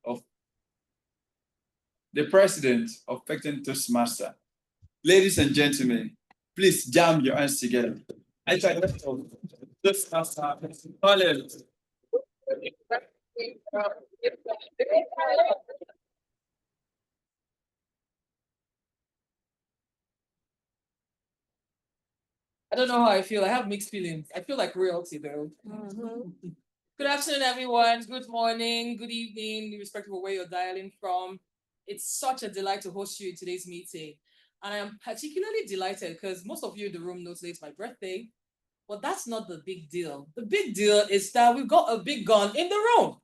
of the president of Pecten Toastmasters. Ladies and gentlemen, please jam your hands together. I try to Toastmasters. Hallelujah. I don't know how I feel. I have mixed feelings. I feel like royalty though. Good afternoon, everyone. Good morning, good evening, irrespective of where you're dialing from. It's such a delight to host you in today's meeting. And I am particularly delighted because most of you in the room know today's my birthday, but that's not the big deal. The big deal is that we've got a big gun in the room.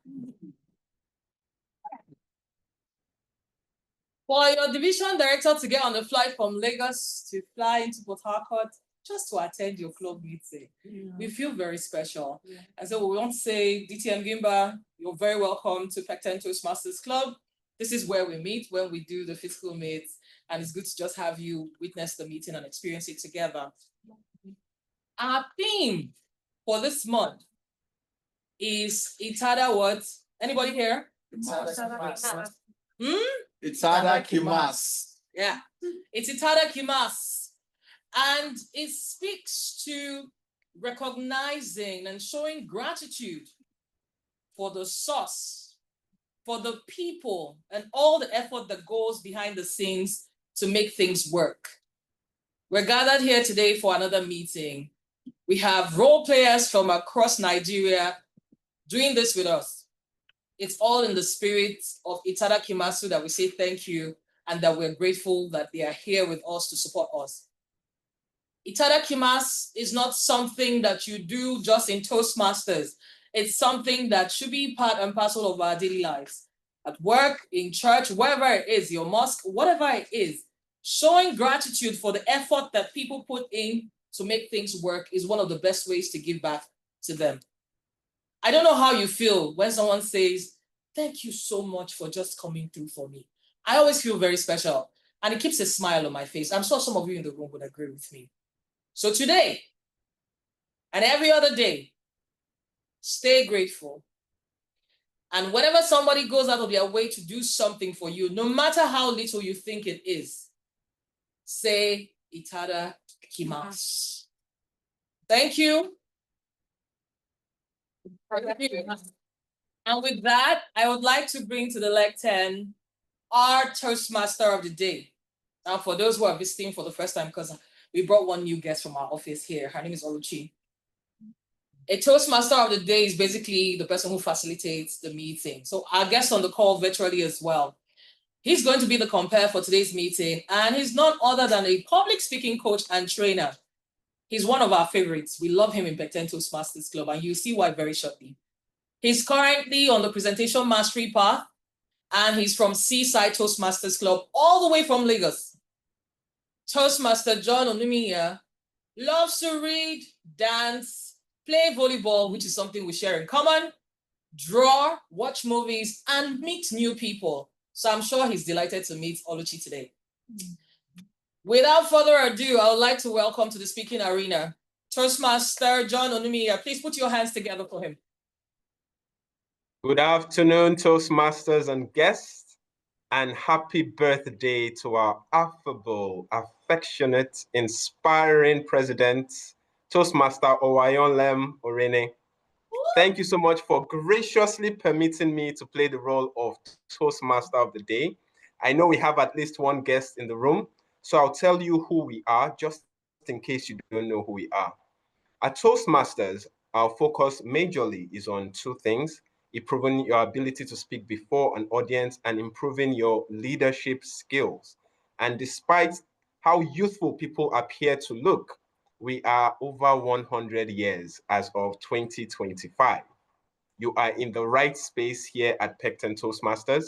For your division director to get on the flight from Lagos to fly into Port Harcourt just to attend your club meeting, we feel very special. And so we want to say, DTM Gimba, you're very welcome to Pecten Toastmasters Club. This is where we meet when we do the physical meets, and it's good to just have you witness the meeting and experience it together. Our theme for this month is Itada what? Anybody here? Itadakimasu. Yeah, it's Itadakimasu. And it speaks to recognizing and showing gratitude for the source, for the people, and all the effort that goes behind the scenes to make things work. We're gathered here today for another meeting. We have role players from across Nigeria doing this with us. It's all in the spirit of Itadakimasu that we say thank you and that we're grateful that they are here with us to support us. Itadakimasu is not something that you do just in Toastmasters. It's something that should be part and parcel of our daily lives. At work, in church, wherever it is, your mosque, whatever it is, showing gratitude for the effort that people put in to make things work is one of the best ways to give back to them. I don't know how you feel when someone says, thank you so much for just coming through for me. I always feel very special and it keeps a smile on my face. I'm sure some of you in the room would agree with me. So today and every other day, stay grateful. And whenever somebody goes out of their way to do something for you, no matter how little you think it is, say Itadakimasu. Thank you. And with that, I would like to bring to the lectern our Toastmaster of the day. Now, for those who are visiting for the first time, because we brought one new guest from our office here. Her name is Oluchi. A Toastmaster of the day is basically the person who facilitates the meeting. So our guest on the call virtually as well. He's going to be the compare for today's meeting, and he's none other than a public speaking coach and trainer. He's one of our favorites. We love him in Pecten Toastmasters Club, and you'll see why very shortly. He's currently on the presentation mastery path, and he's from Seaside Toastmasters Club, all the way from Lagos. Toastmaster John Onumiya loves to read, dance, play volleyball, which is something we share in common, draw, watch movies, and meet new people. So I'm sure he's delighted to meet Oluchi today. Without further ado, I would like to welcome to the speaking arena Toastmaster John Onumiya. Please put your hands together for him. Good afternoon, Toastmasters and guests, and happy birthday to our affable, affectionate, inspiring president, Toastmaster Owayonlem Orene. Thank you so much for graciously permitting me to play the role of Toastmaster of the Day. I know we have at least one guest in the room, so I'll tell you who we are, just in case you don't know who we are. At Toastmasters, our focus majorly is on two things: improving your ability to speak before an audience and improving your leadership skills. And despite how youthful people appear to look, we are over 100 years as of 2025. You are in the right space here at Pecten Toastmasters.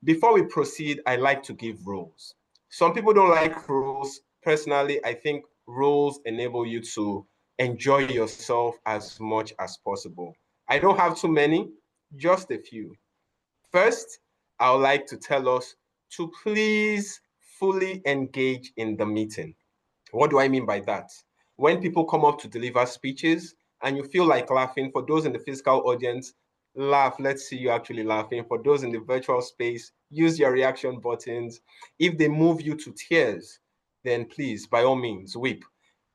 Before we proceed, I like to give rules. Some people don't like rules. Personally, I think rules enable you to enjoy yourself as much as possible. I don't have too many, just a few. First, I would like to tell us to please fully engage in the meeting. What do I mean by that? When people come up to deliver speeches and you feel like laughing, for those in the physical audience, laugh. Let's see you actually laughing. For those in the virtual space, use your reaction buttons. If they move you to tears, then please, by all means, weep.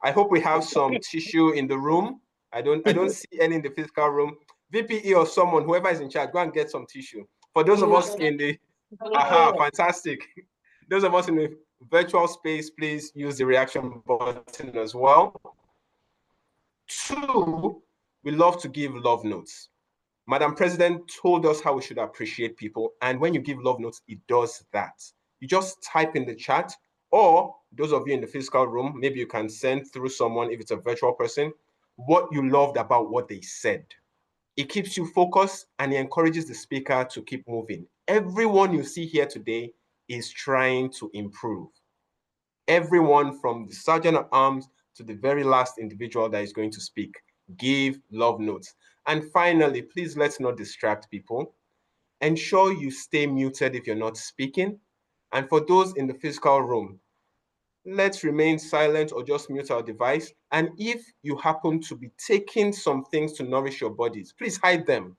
I hope we have some tissue in the room. I don't see any in the physical room. VPE or someone, whoever is in charge, go and get some tissue. For those of us in the, fantastic. Those of us in the virtual space, please use the reaction button as well. 2, we love to give love notes. Madam President told us how we should appreciate people. And when you give love notes, it does that. You just type in the chat, or those of you in the physical room, maybe you can send through someone, if it's a virtual person, what you loved about what they said. It keeps you focused and it encourages the speaker to keep moving. Everyone you see here today is trying to improve. Everyone from the sergeant at arms to the very last individual that is going to speak. Give love notes. And finally, please let's not distract people. Ensure you stay muted if you're not speaking. And for those in the physical room, let's remain silent or just mute our device. And if you happen to be taking some things to nourish your bodies, please hide them.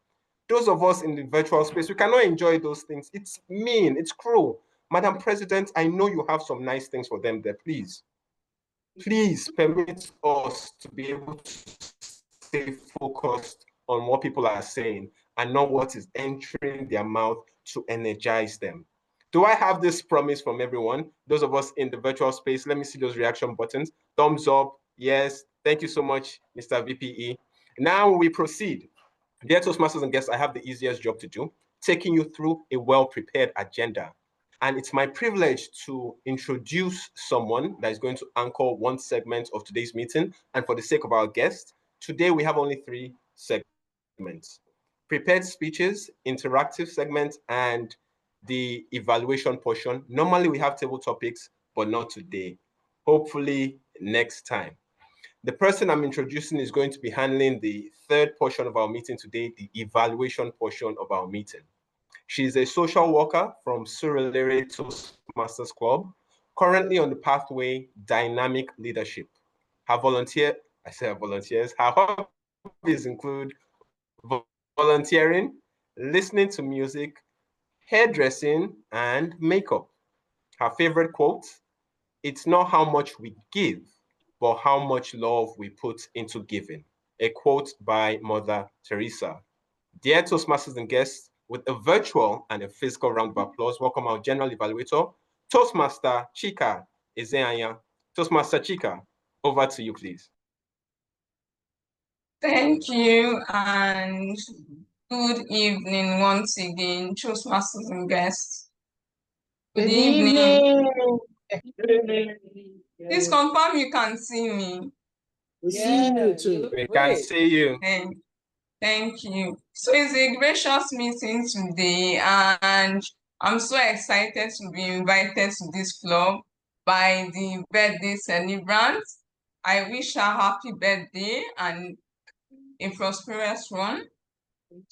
Those of us in the virtual space, we cannot enjoy those things. It's mean, it's cruel. Madam President, I know you have some nice things for them there. Please permit us to be able to stay focused on what people are saying and not what is entering their mouth to energize them. Do I have this promise from everyone? Those of us in the virtual space, let me see those reaction buttons. Thumbs up, yes. Thank you so much, Mr. VPE. Now we proceed. Dear Toastmasters and guests, I have the easiest job to do, taking you through a well-prepared agenda. And it's my privilege to introduce someone that is going to anchor one segment of today's meeting. And for the sake of our guests, today we have only 3 segments: prepared speeches, interactive segments, and the evaluation portion. Normally we have table topics, but not today. Hopefully next time. The person I'm introducing is going to be handling the 3rd portion of our meeting today, the evaluation portion of our meeting. She's a social worker from Surulere Toastmasters Club, currently on the pathway Dynamic Leadership. Her volunteers, her hobbies include volunteering, listening to music, hairdressing, and makeup. Her favorite quote: "It's not how much we give, but how much love we put into giving." A quote by Mother Teresa. Dear Toastmasters and guests, with a virtual and a physical round of applause, welcome our general evaluator, Toastmaster Chika Ezeanya. Toastmaster Chika, over to you, please. Thank you, and good evening once again, Toastmasters and guests. Good evening. Please confirm you can see me. We see you too. We can see you. Thank you. So it's a gracious meeting today, and I'm so excited to be invited to this club by the birthday celebrant. I wish her happy birthday and a prosperous one.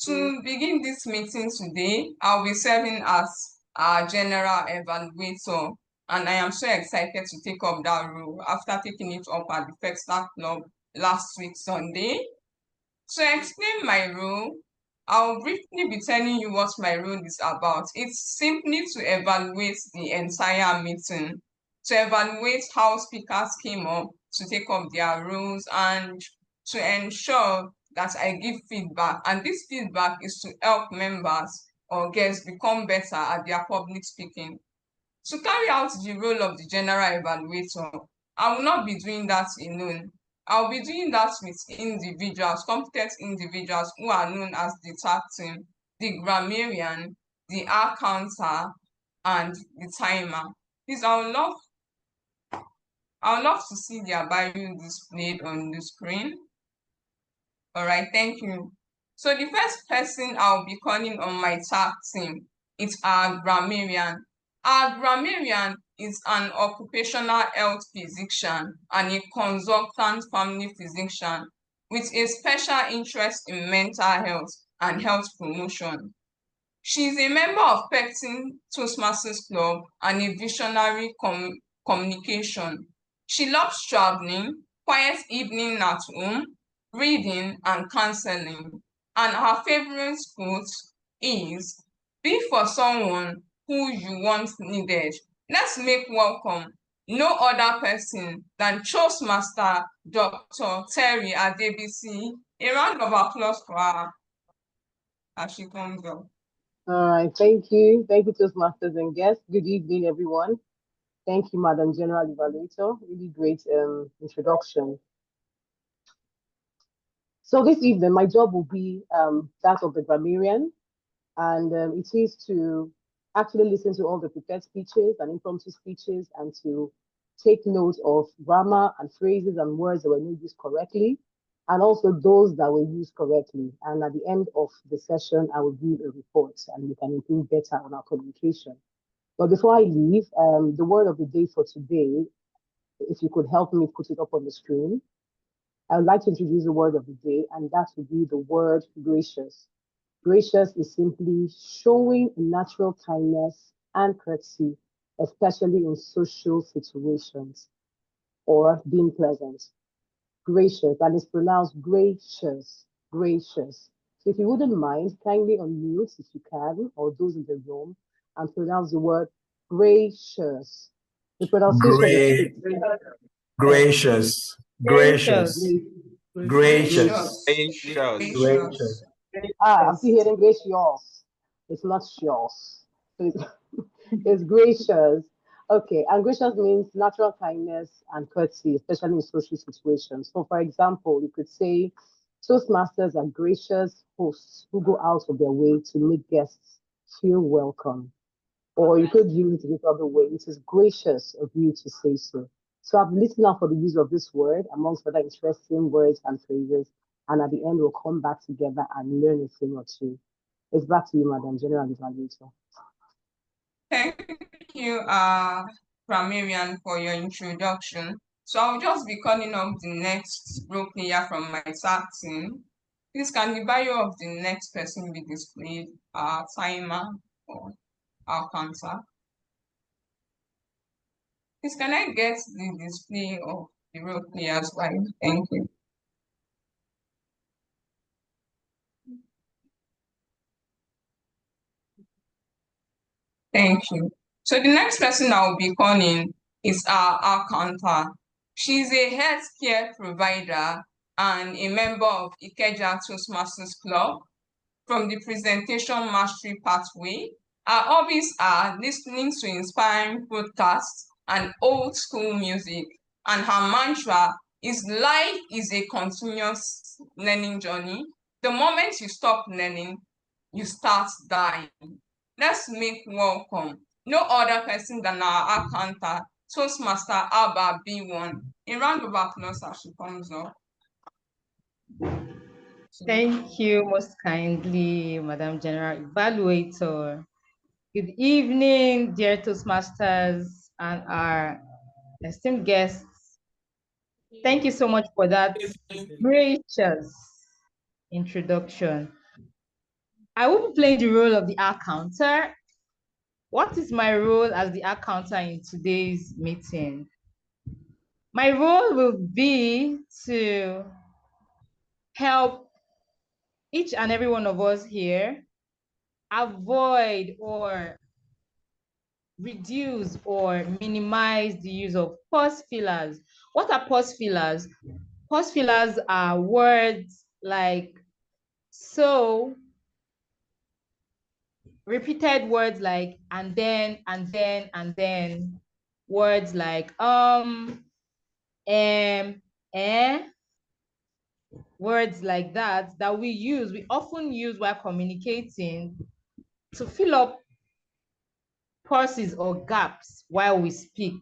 To begin this meeting today, I'll be serving as our general evaluator, and I am so excited to take up that role after taking it up at the Pecten Club last week, Sunday. To explain my role, I'll briefly be telling you what my role is about. It's simply to evaluate the entire meeting, to evaluate how speakers came up to take up their roles, and to ensure that I give feedback. And this feedback is to help members or guests become better at their public speaking. To carry out the role of the general evaluator, I will not be doing that alone. I'll be doing that with individuals, competent individuals who are known as the tag team, the grammarian, the accounter, and the timer. Please, I would love to see their bio displayed on the screen. All right, thank you. So the first person I'll be calling on my tag team is our grammarian. Our grammarian is an occupational health physician and a consultant family physician with a special interest in mental health and health promotion. She is a member of Pecten Toastmasters Club and a visionary communication. She loves traveling, quiet evening at home, reading, and counseling. And her favorite quote is, be for someone who you once needed. Let's make welcome no other person than Toastmaster Dr. Terry Adebisi. A round of applause for her as she comes up. All right, thank you. Thank you, Toastmasters and guests. Good evening, everyone. Thank you, Madam General Evaluator. Really great introduction. So this evening, my job will be that of the grammarian, and it is to actually listen to all the prepared speeches and impromptu speeches and to take note of grammar and phrases and words that were not used correctly, and also those that were used correctly. And at the end of the session, I will give a report and we can improve better on our communication. But before I leave, the word of the day for today, if you could help me put it up on the screen, I would like to introduce the word of the day, and that would be the word gracious. Gracious is simply showing natural kindness and courtesy, especially in social situations or being pleasant. Gracious, and it's pronounced gracious, gracious. So if you wouldn't mind, kindly unmute if you can, or those in the room, and pronounce the word gracious. The pronunciation is Gracious, gracious, gracious, Gracious. gracious. I'm still hearing gracious. It's not yours. It's gracious. Okay, and gracious means natural kindness and courtesy, especially in social situations. So, for example, you could say, Toastmasters are gracious hosts who go out of their way to make guests feel welcome. Or you could use it this other way. It is gracious of you to say so. So I've listened out for the use of this word amongst other interesting words and phrases. And at the end, we'll come back together and learn a thing or two. It's back to you, Madam General Evaluator. Thank you, Grammarian, for your introduction. So I'll just be calling up the next role player from my SAT team. Please, can the bio of the next person be displayed? Our timer or our counter. Please, can I get the display of the role players by? Thank you. Thank you. So the next person I will be calling is our counter. She's a healthcare provider and a member of Ikeja Toastmasters Club from the Presentation Mastery Pathway. Her hobbies are listening to inspiring podcasts and old school music. And her mantra is life is a continuous learning journey. The moment you stop learning, you start dying. Let's make welcome no other person than our accountant, Toastmaster Alba B1. A round of applause as she comes up. Thank you most kindly, Madam General Evaluator. Good evening, dear Toastmasters and our esteemed guests. Thank you so much for that gracious introduction. I will be playing the role of the accountant. What is my role as the accountant in today's meeting? My role will be to help each and every one of us here avoid or reduce or minimize the use of pause fillers. What are pause fillers? Pause fillers are words like so, repeated words like and then, and then, and then, words like eh, words like that we often use while communicating to fill up pauses or gaps while we speak,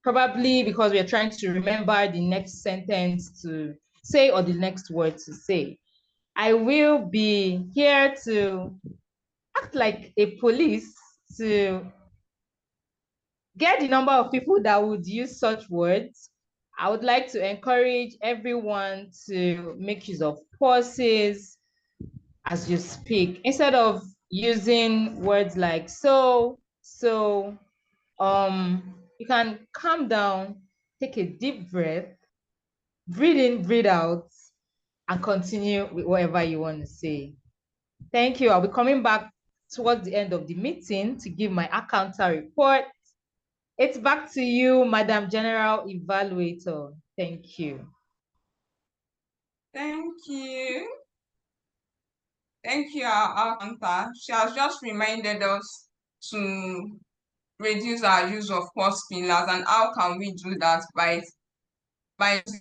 probably because we're trying to remember the next sentence to say or the next word to say. I will be here to act like a police to get the number of people that would use such words. I would like to encourage everyone to make use of pauses as you speak, instead of using words like so, you can calm down, take a deep breath, breathe in, breathe out, and continue with whatever you want to say. Thank you. I'll be coming back towards the end of the meeting to give my accountant report. It's back to you, Madam General Evaluator. Thank you. Thank you. Thank you, our accountant. She has just reminded us to reduce our use of pause fillers, and how can we do that? By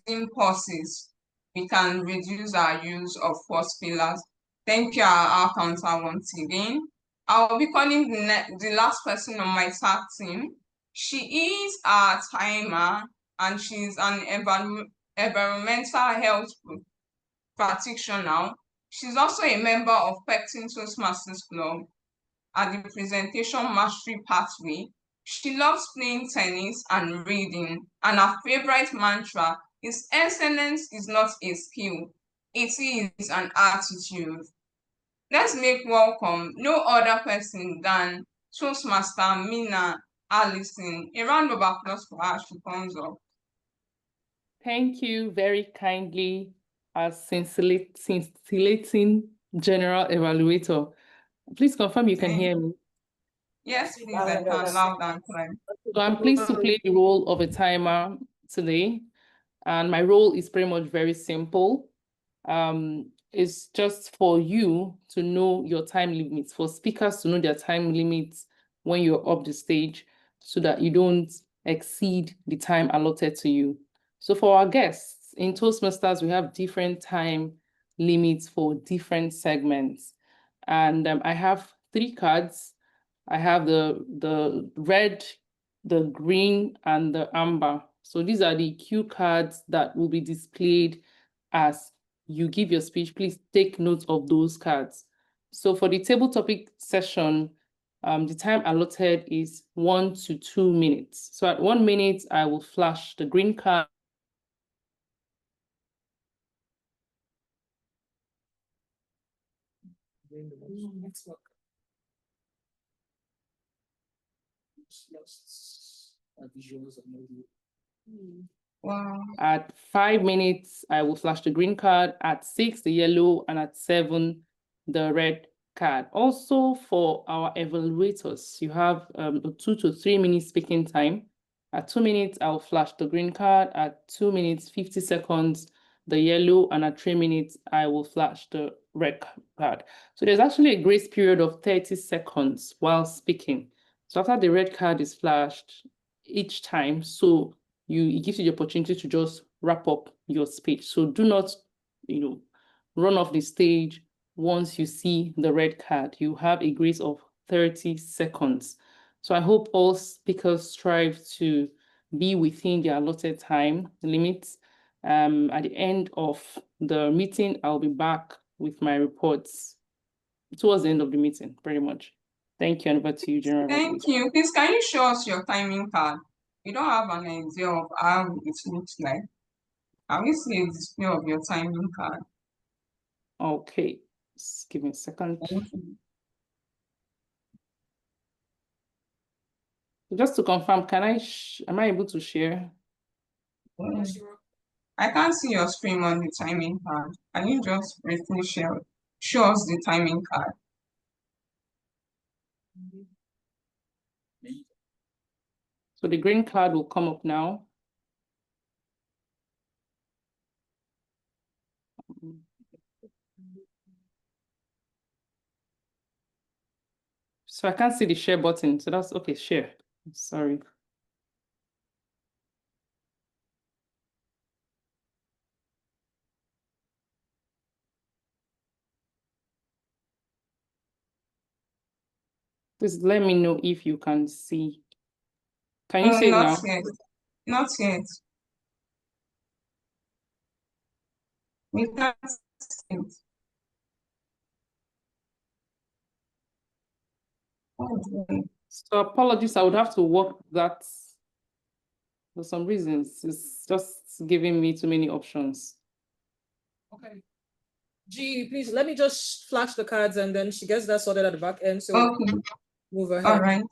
using pauses. We can reduce our use of pause fillers. Thank you, our accountant, once again. I'll be calling the last person on my tag team. She is our timer, and she's an environmental health practitioner. She's also a member of Pecten Toastmasters Club at the Presentation Mastery Pathway. She loves playing tennis and reading, and her favorite mantra is excellence is not a skill, it is an attitude. Let's make welcome no other person than Toastmaster Mina Allison. A round of applause for her as she comes up. Thank you very kindly, as scintillating General Evaluator. Please confirm you can hear me. Yes, please, I can, loud and clear. So I'm pleased to play the role of a timer today. And my role is pretty much very simple. It's just for you to know your time limits, for speakers to know their time limits when you're up the stage, so that you don't exceed the time allotted to you. So for our guests, in Toastmasters, we have different time limits for different segments. And I have 3 cards. I have the red, the green, and the amber. So these are the cue cards that will be displayed as you give your speech. Please take note of those cards. So for the table topic session, the time allotted is 1 to 2 minutes. So at 1 minute, I will flash the green card. Wow. At 5 minutes, I will flash the green card. At 6, the yellow, and at 7, the red card. Also, for our evaluators, you have a 2 to 3 minute speaking time. At 2 minutes, I'll flash the green card. At 2 minutes, 50 seconds, the yellow, and at 3 minutes, I will flash the red card. So there's actually a grace period of 30 seconds while speaking. So after the red card is flashed each time, so it gives you the opportunity to just wrap up your speech. So do not, run off the stage once you see the red card. You have a grace of 30 seconds. So I hope all speakers strive to be within their allotted time limits. At the end of the meeting, I'll be back with my reports towards the end of the meeting, pretty much. Thank you, and over to you, General. Thank you. Please, can you show us your timing card? We don't have an idea of how it looks like. Can we see a display of your timing card? Okay, just give me a second. Thank you. Just to confirm, am I able to share? I can't see your screen on the timing card. Can you just briefly show us the timing card? So the green card will come up now. So I can't see the share button. So that's okay, share. Sorry. Please let me know if you can see. Can you see it now? Not yet. Not yet. We can't see it. So apologies, I would have to work that for some reasons. It's just giving me too many options. Okay. G, please let me just flash the cards, and then she gets that sorted at the back end. So okay. Move ahead. All right.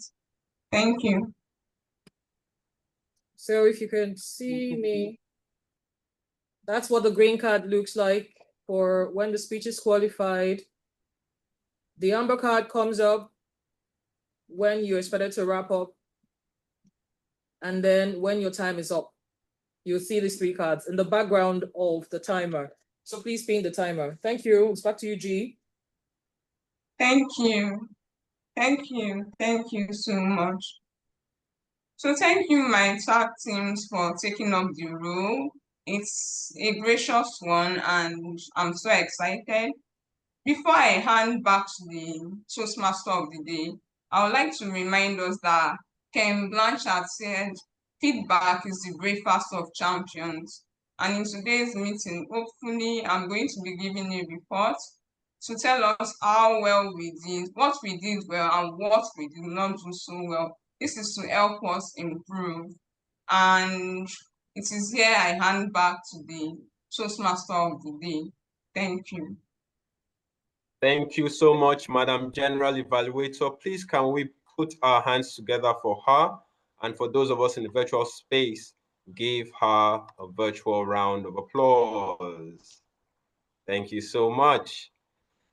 Thank you. So if you can see me, that's what the green card looks like. for when the speech is qualified. The amber card comes up when you're expected to wrap up. And then when your time is up, you'll see these 3 cards in the background of the timer. So please pin the timer. Thank you. It's back to you, G. Thank you. Thank you. Thank you so much. So thank you, my tag teams, for taking up the role. It's a gracious one, and I'm so excited. Before I hand back to the Toastmaster of the day, I would like to remind us that Ken Blanchard said, feedback is the breakfast of champions. And in today's meeting, hopefully, I'm going to be giving a report to tell us how well we did, what we did well, and what we did not do so well. This is to help us improve. And it is here I hand back to the Toastmaster of the day. Thank you. Thank you so much, Madam General Evaluator. Please, can we put our hands together for her? And for those of us in the virtual space, give her a virtual round of applause. Thank you so much.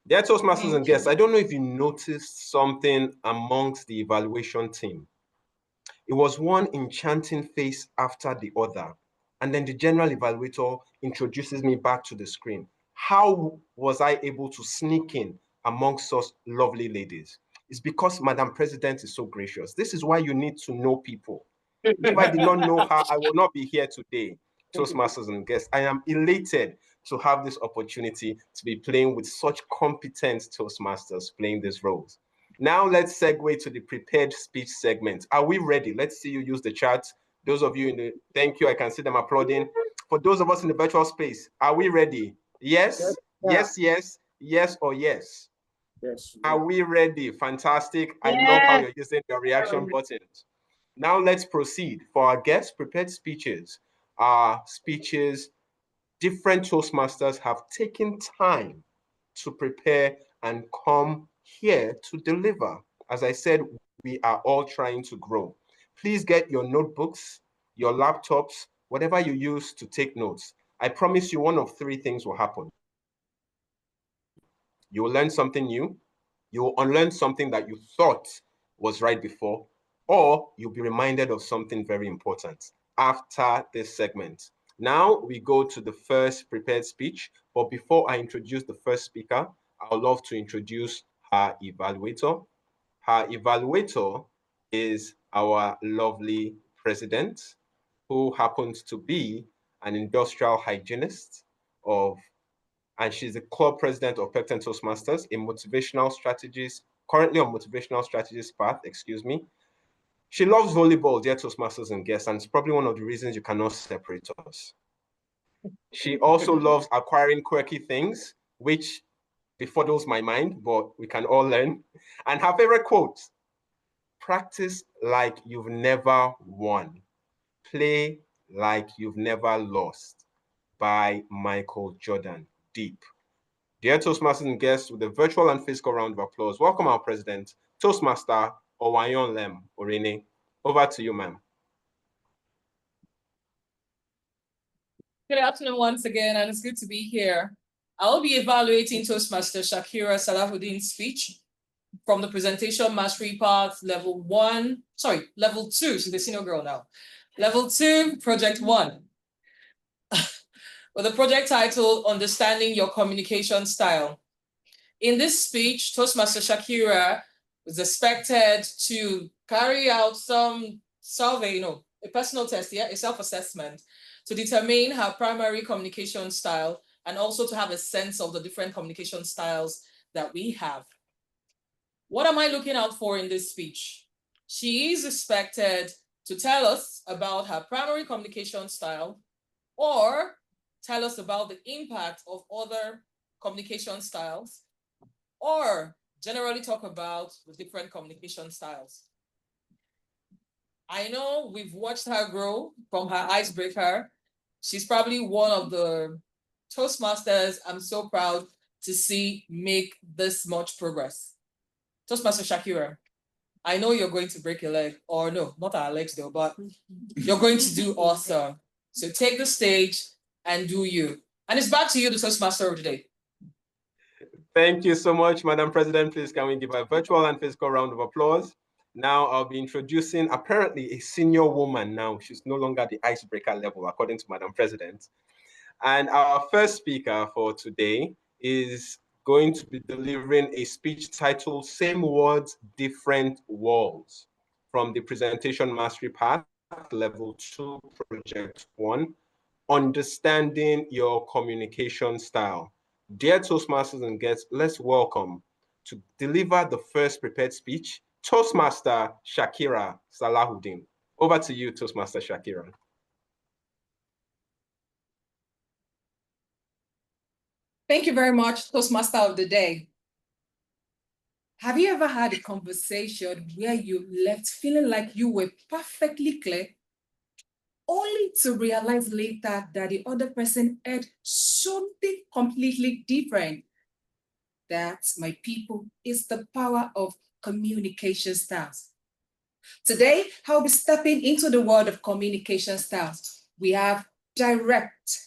Dear Toastmasters and guests, I don't know if you noticed something amongst the evaluation team. It was one enchanting face after the other. And then the general evaluator introduces me back to the screen. How was I able to sneak in amongst such lovely ladies? It's because Madam President is so gracious. This is why you need to know people. If I did not know her, I will not be here today. Toastmasters and guests, I am elated to have this opportunity to be playing with such competent Toastmasters playing these roles. Now let's segue to the prepared speech segment. Are we ready? Let's see you use the chat. Those of you in the, thank you, I can see them applauding. For those of us in the virtual space, are we ready? Yes, yes, yes, yes, or yes? Yes. Are we ready? Fantastic. I love how you're using your reaction buttons. Now let's proceed. For our guests, prepared speeches. Different Toastmasters have taken time to prepare and come here to deliver. As I said, we are all trying to grow. Please get your notebooks, your laptops, whatever you use to take notes. I promise you one of 3 things will happen. You will learn something new, you will unlearn something that you thought was right before, or you'll be reminded of something very important after this segment. Now we go to the first prepared speech, but before I introduce the first speaker, I would love to introduce her evaluator. Her evaluator is our lovely president, who happens to be an industrial hygienist and she's the club president of Pecten Toastmasters, a motivational strategist, currently on motivational strategist path, excuse me. She loves volleyball, dear Toastmasters and guests, and it's probably one of the reasons you cannot separate us. She also loves acquiring quirky things, which befuddles my mind, but we can all learn. And her favorite quote, practice like you've never won. Play like you've never lost, by Michael Jordan. Deep. Dear Toastmasters and guests, with a virtual and physical round of applause, welcome our president, Toastmaster Owayon Lem Orene. Over to you, ma'am. Good afternoon once again, and it's good to be here. I'll be evaluating Toastmaster Shakira Salahuddin's speech from the presentation mastery path level 2, she's the senior girl now. Level 2, project 1. With a project titled Understanding Your Communication Style. In this speech, Toastmaster Shakira was expected to carry out some survey, a personal test, a self-assessment to determine her primary communication style and also to have a sense of the different communication styles that we have. What am I looking out for in this speech? She is expected to tell us about her primary communication style or tell us about the impact of other communication styles, or generally talk about the different communication styles. I know we've watched her grow from her icebreaker. She's probably one of the Toastmasters I'm so proud to see make this much progress. Toastmaster Shakira, I know you're going to break your leg, or no, not our legs though, but you're going to do awesome. So take the stage and do you. And it's back to you, the Toastmaster of the day. Thank you so much, Madam President. Please can we give a virtual and physical round of applause? Now I'll be introducing apparently a senior woman now. She's no longer the icebreaker level, according to Madam President. And our first speaker for today is going to be delivering a speech titled Same Words, Different Worlds from the Presentation Mastery Path, Level 2, Project 1, Understanding Your Communication Style. Dear Toastmasters and guests, let's welcome to deliver the first prepared speech, Toastmaster Shakira Salahuddin. Over to you, Toastmaster Shakira. Thank you very much, Toastmaster of the day. Have you ever had a conversation where you left feeling like you were perfectly clear, only to realize later that the other person heard something completely different? That, my people, is the power of communication styles. Today, I'll be stepping into the world of communication styles. We have direct,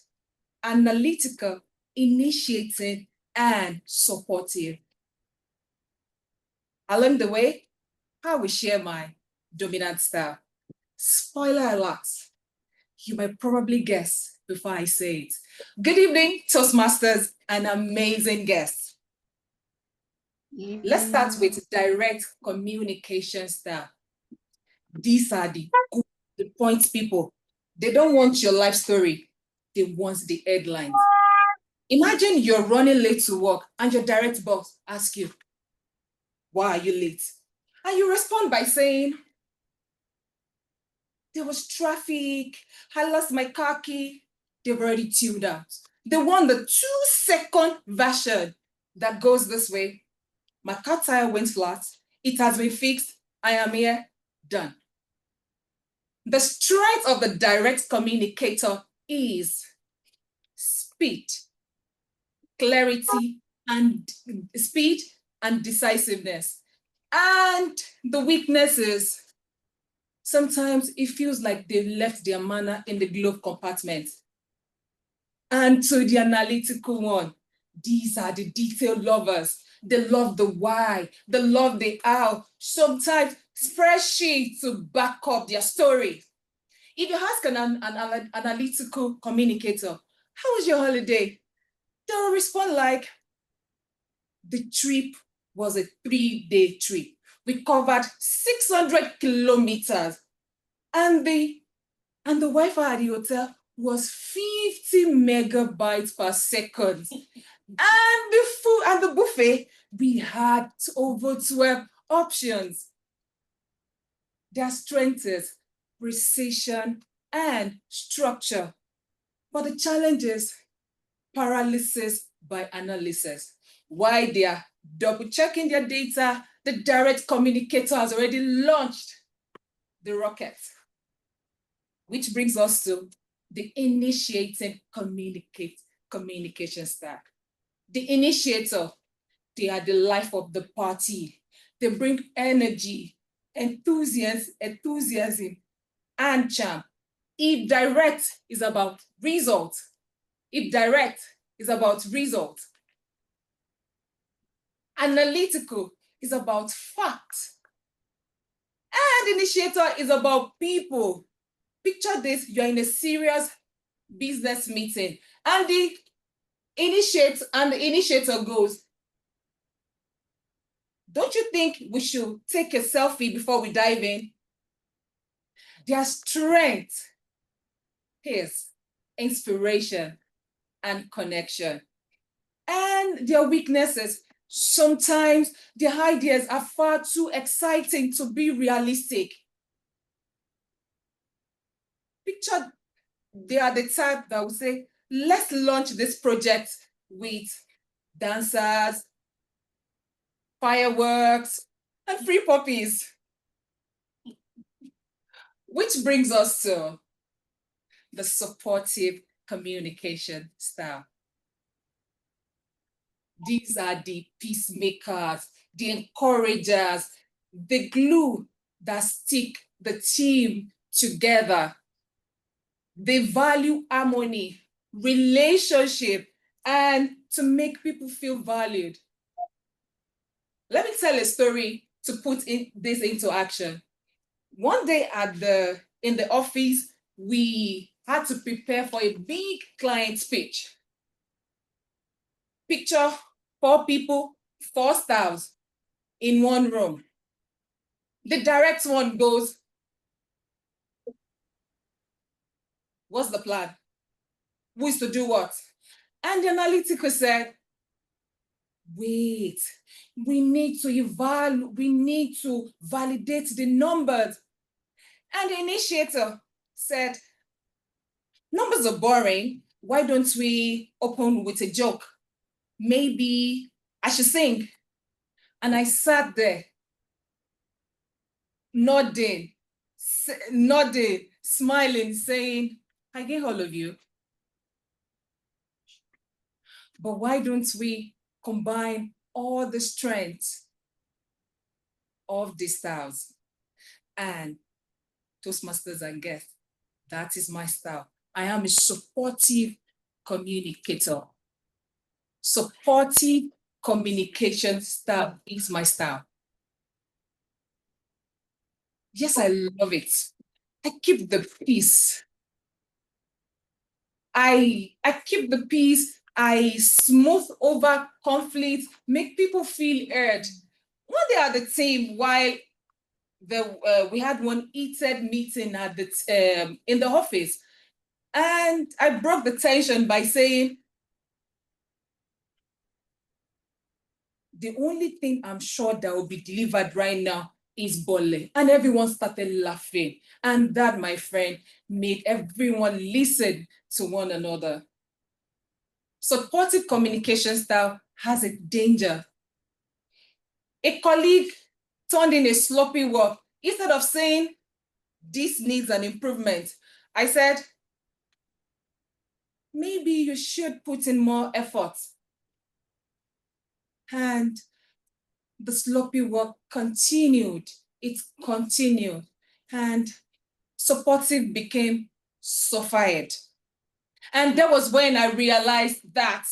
analytical, initiating, and supportive. Along the way, I will share my dominant style. Spoiler alert, you might probably guess before I say it. Good evening, Toastmasters, and amazing guests. Let's start with direct communication style. These are the points, people. They don't want your life story. They want the headlines. Imagine you're running late to work and your direct boss asks you, why are you late? And you respond by saying, there was traffic, I lost my car key. They've already tuned out. They want the 2-second version that goes this way. My car tire went flat. It has been fixed. I am here, done. The strength of the direct communicator is speed, clarity, and speed and decisiveness. And the weakness is sometimes it feels like they've left their manner in the glove compartment. And to the analytical one, these are the detail lovers. They love the why, they love the how, sometimes spreadsheets to back up their story. If you ask an analytical communicator, how was your holiday? They'll respond like, the trip was a 3-day trip. We covered 600 kilometers. And the Wi-Fi at the hotel was 50 megabytes per second. And the food and the buffet, we had over 12 options. Their strength is precision and structure. But the challenge is paralysis by analysis. While they are double-checking their data, the direct communicator has already launched the rocket. Which brings us to the initiating communication stack. The initiator, they are the life of the party. They bring energy, enthusiasm, and charm. If direct is about result, analytical is about facts, and initiator is about people. Picture this, you're in a serious business meeting, and the initiator goes, don't you think we should take a selfie before we dive in? Their strength is inspiration and connection. And their weaknesses, sometimes their ideas are far too exciting to be realistic. Picture, they are the type that will say, let's launch this project with dancers, fireworks, and free puppies. Which brings us to the supportive communication style. These are the peacemakers, the encouragers, the glue that stick the team together. They value harmony relationship, and to make people feel valued. Let me tell a story to put this into action. One day in the office, we had to prepare for a big client speech. Picture 4 people, 4 styles in one room. The direct one goes, what's the plan? Who is to do what? And the analytical said, wait, we need to validate the numbers. And the initiator said, numbers are boring. Why don't we open with a joke? Maybe I should sing. And I sat there, nodding, smiling, saying, I get all of you. But why don't we combine all the strengths of the styles? And Toastmasters and guests, that is my style. I am a supportive communicator. Supportive communication style is my style. Yes, I love it. I keep the peace. I keep the peace. I smooth over conflict, make people feel heard. One day at the team, while we had one heated meeting at in the office, and I broke the tension by saying, the only thing I'm sure that will be delivered right now is bole. And everyone started laughing. And that, my friend, made everyone listen to one another. Supportive communication style has a danger. A colleague turned in a sloppy work. Instead of saying, this needs an improvement, I said, maybe you should put in more effort. And the sloppy work continued. It continued. And supportive became suffered. And that was when I realized that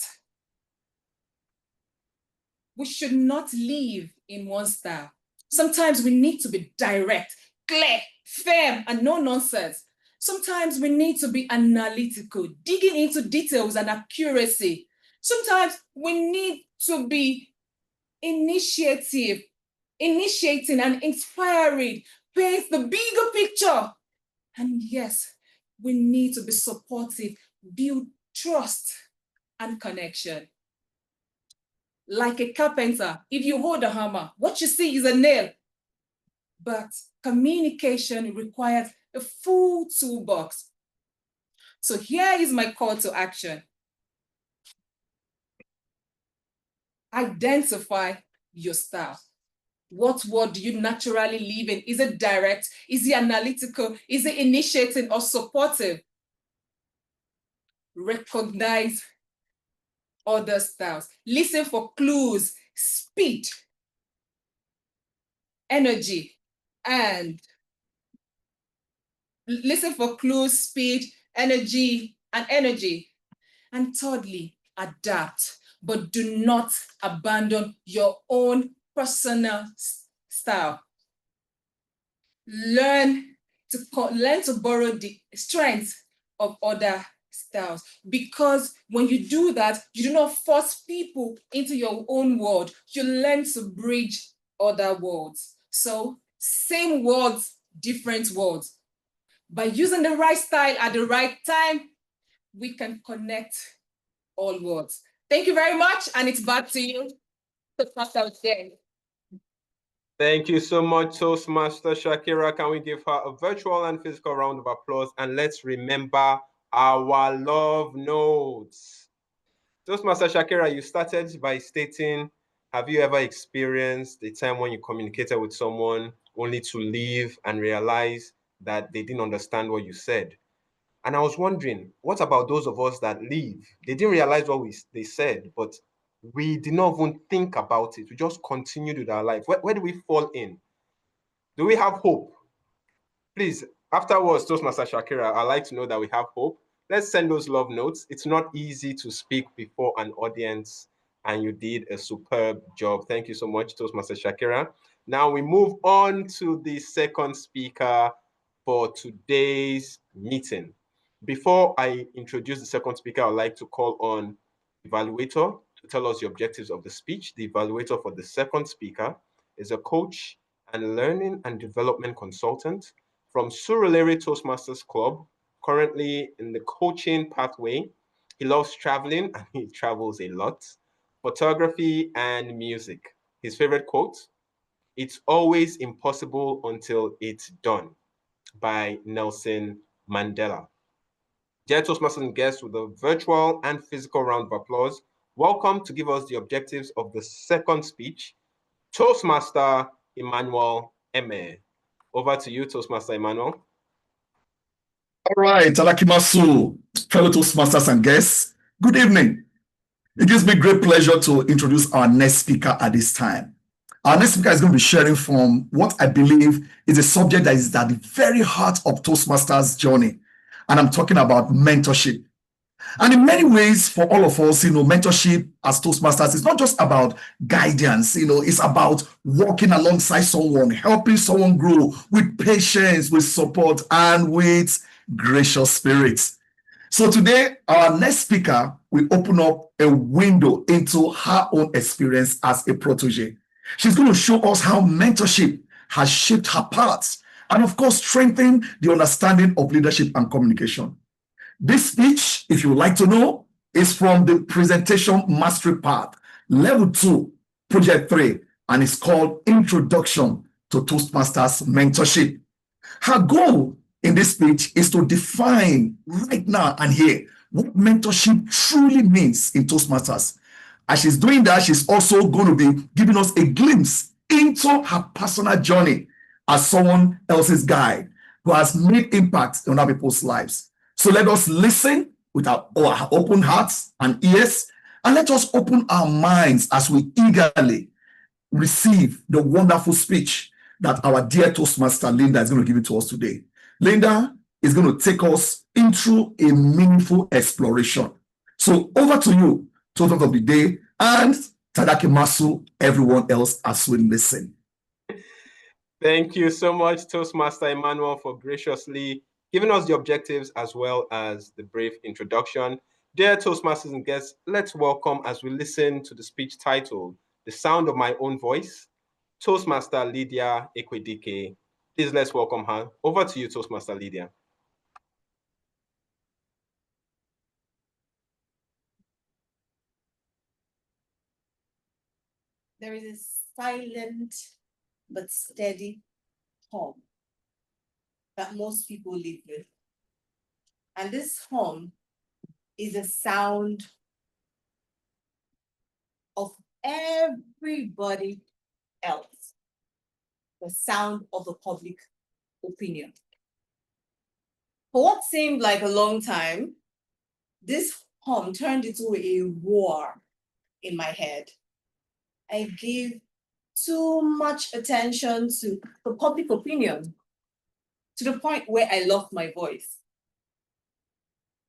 we should not live in one style. Sometimes we need to be direct, clear, firm, and no nonsense. Sometimes we need to be analytical, digging into details and accuracy. Sometimes we need to be initiating and inspiring, paint the bigger picture. And yes, we need to be supportive, build trust and connection. Like a carpenter, if you hold a hammer, what you see is a nail. But communication requires a full toolbox. So here is my call to action. Identify your style. What word do you naturally live in? Is it direct? Is it analytical? Is it initiating or supportive? Recognize other styles. Listen for clues, speed, energy, and listen for clues, speed, energy, and energy. And thirdly, adapt, but do not abandon your own personal style. Learn to borrow the strengths of other styles, because when you do that, you do not force people into your own world. You learn to bridge other worlds. So same words, different words. By using the right style at the right time, we can connect all words. Thank you very much, and it's back to you to pass out there. Thank you so much, Toastmaster Shakira. Can we give her a virtual and physical round of applause? And let's remember our love notes. Toastmaster Shakira, you started by stating, have you ever experienced a time when you communicated with someone only to leave and realize that they didn't understand what you said? And I was wondering, what about those of us that leave? They didn't realize what they said, but we did not even think about it. We just continued with our life. Where do we fall in? Do we have hope? Please, afterwards, Toastmaster Shakira, I'd like to know that we have hope. let's send those love notes. It's not easy to speak before an audience, and you did a superb job. Thank you so much, Toastmaster Shakira. Now we move on to the second speaker for today's meeting. Before I introduce the second speaker, I'd like to call on the evaluator to tell us the objectives of the speech. The evaluator for the second speaker is a coach and learning and development consultant from Surulere Toastmasters Club, currently in the coaching pathway. He loves traveling and he travels a lot, photography and music. His favorite quote, "It's always impossible until it's done," by Nelson Mandela. Dear Toastmasters and guests, with a virtual and physical round of applause, welcome to give us the objectives of the second speech, Toastmaster Emmanuel Eme. Over to you, Toastmaster Emmanuel. All right, Itadakimasu, fellow Toastmasters and guests, good evening. It gives me great pleasure to introduce our next speaker at this time. Our next speaker is going to be sharing from what I believe is a subject that is at the very heart of Toastmasters' journey. And I'm talking about mentorship. And in many ways, for all of us, mentorship as Toastmasters is not just about guidance, it's about walking alongside someone, helping someone grow with patience, with support, and with gracious spirits. So today, our next speaker will open up a window into her own experience as a protege. She's going to show us how mentorship has shaped her paths and, of course, strengthened the understanding of leadership and communication. This speech, if you would like to know, is from the Presentation Mastery Path, Level 2, Project 3, and it's called Introduction to Toastmasters Mentorship. Her goal in this speech is to define right now and here what mentorship truly means in Toastmasters. As she's doing that, she's also going to be giving us a glimpse into her personal journey as someone else's guide who has made impact on other people's lives. So let us listen with our open hearts and ears, and let us open our minds as we eagerly receive the wonderful speech that our dear Toastmaster Linda is going to give it to us today. Linda is going to take us into a meaningful exploration. So over to you, Toastmaster of the Day, and Itadakimasu, everyone else as we listen. Thank you so much, Toastmaster Emmanuel, for graciously giving us the objectives as well as the brief introduction. Dear Toastmasters and guests, let's welcome as we listen to the speech titled, "The Sound of My Own Voice," Toastmaster Lydia Ekwedike. Please let's welcome her. Over to you, Toastmaster Lydia. There is a silent but steady hum that most people live with. And this hum is a sound of everybody else, the sound of the public opinion. For what seemed like a long time, this hum turned into a roar in my head. I gave too much attention to the public opinion to the point where I lost my voice.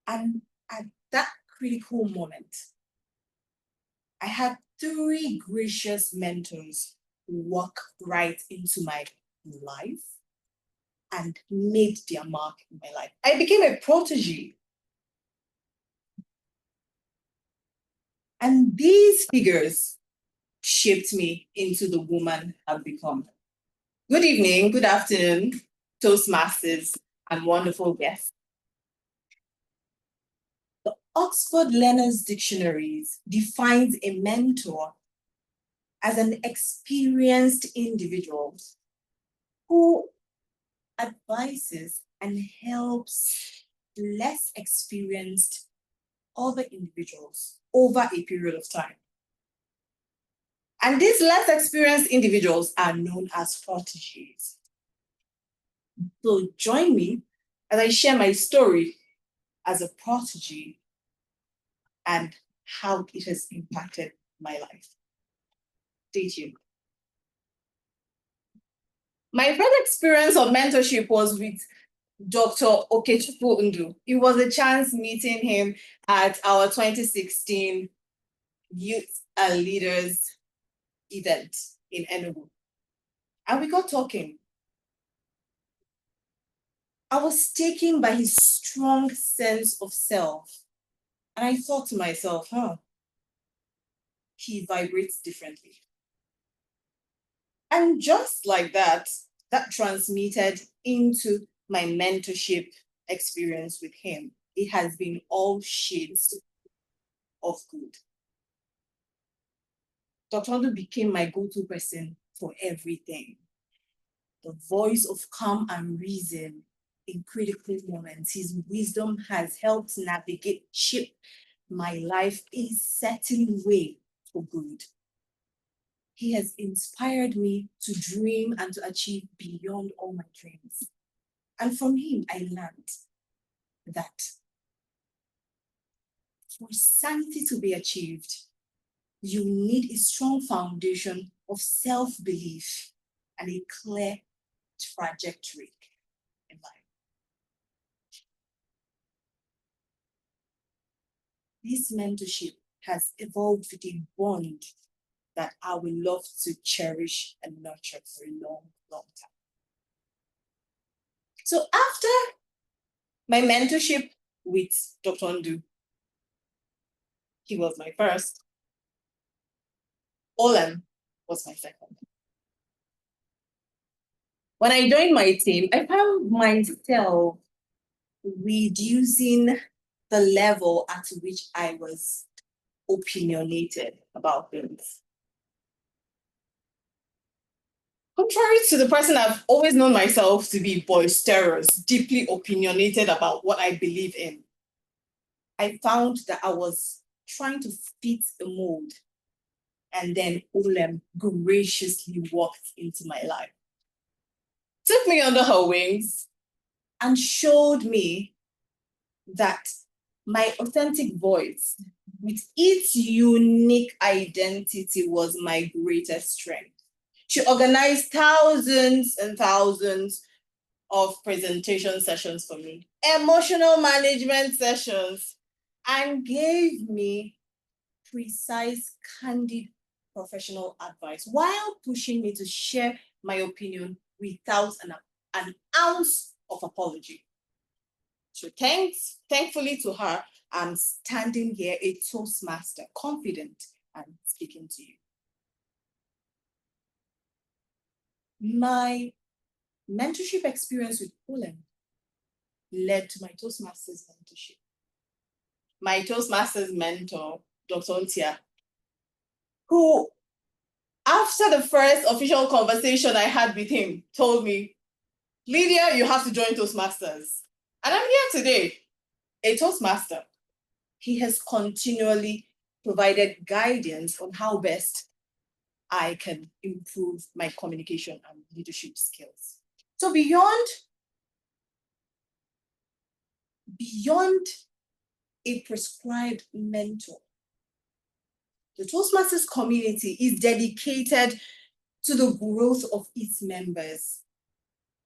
And at that critical moment, I had 3 gracious mentors walk right into my life and made their mark in my life. I became a protege. And these figures shaped me into the woman I've become. Good evening, good afternoon, Toastmasters, and wonderful guests. The Oxford Learners Dictionaries defines a mentor as an experienced individual who advises and helps less experienced other individuals over a period of time. And these less experienced individuals are known as proteges. So join me as I share my story as a protege and how it has impacted my life. Stay tuned. My first experience of mentorship was with Dr. Okechukwu Ndu. It was a chance meeting him at our 2016 Youth Leaders event in Enugu. And we got talking. I was taken by his strong sense of self. And I thought to myself, he vibrates differently. And just like that, that transmitted into my mentorship experience with him. It has been all shades of good. Dr. Ndu became my go-to person for everything. The voice of calm and reason in critical moments. His wisdom has helped navigate, shape my life in a certain way for good. He has inspired me to dream and to achieve beyond all my dreams. And from him, I learned that for sanity to be achieved, you need a strong foundation of self-belief and a clear trajectory in life. This mentorship has evolved with a bond that I will love to cherish and nurture for a long, long time. So after my mentorship with Dr. Ndu, he was my first. Olem was my second. When I joined my team, I found myself reducing the level at which I was opinionated about things. Contrary to the person I've always known myself to be, boisterous, deeply opinionated about what I believe in, I found that I was trying to fit a mold, and then Olem graciously walked into my life, took me under her wings, and showed me that my authentic voice, with its unique identity, was my greatest strength. She organized thousands and thousands of presentation sessions for me, emotional management sessions, and gave me precise, candid professional advice while pushing me to share my opinion without an ounce of apology. So thankfully to her, I'm standing here a Toastmaster, confident and speaking to you. My mentorship experience with Olem led to my Toastmasters mentorship. My Toastmasters mentor, Dr. Ntia, who, after the first official conversation I had with him, told me, Lydia, you have to join Toastmasters. And I'm here today, a Toastmaster. He has continually provided guidance on how best I can improve my communication and leadership skills. So beyond a prescribed mentor, the Toastmasters community is dedicated to the growth of its members,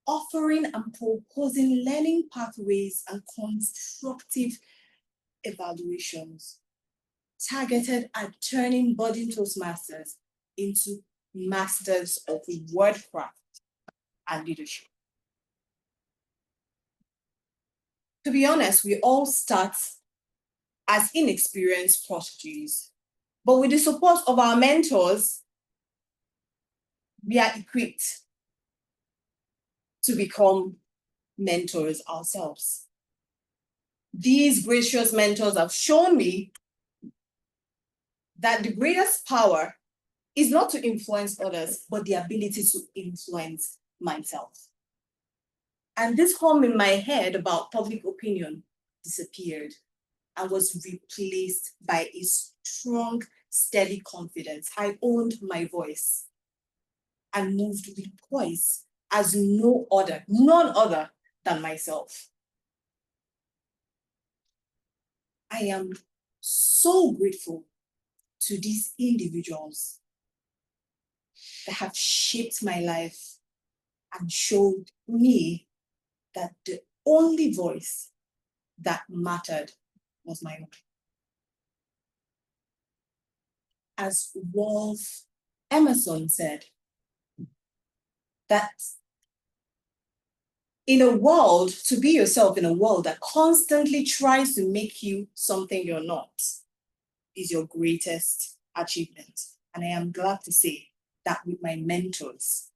offering and proposing learning pathways and constructive evaluations targeted at turning budding Toastmasters into masters of wordcraft and leadership. To be honest, we all start as inexperienced prodigies, but with the support of our mentors, we are equipped to become mentors ourselves. These gracious mentors have shown me that the greatest power is not to influence others, but the ability to influence myself. And this hum in my head about public opinion disappeared and was replaced by a strong, steady confidence. I owned my voice and moved with poise as none other than myself. I am so grateful to these individuals that have shaped my life and showed me that the only voice that mattered was my own. As Wolf Emerson said, that in a world, to be yourself in a world that constantly tries to make you something you're not, is your greatest achievement. And I am glad to say that with my mentors,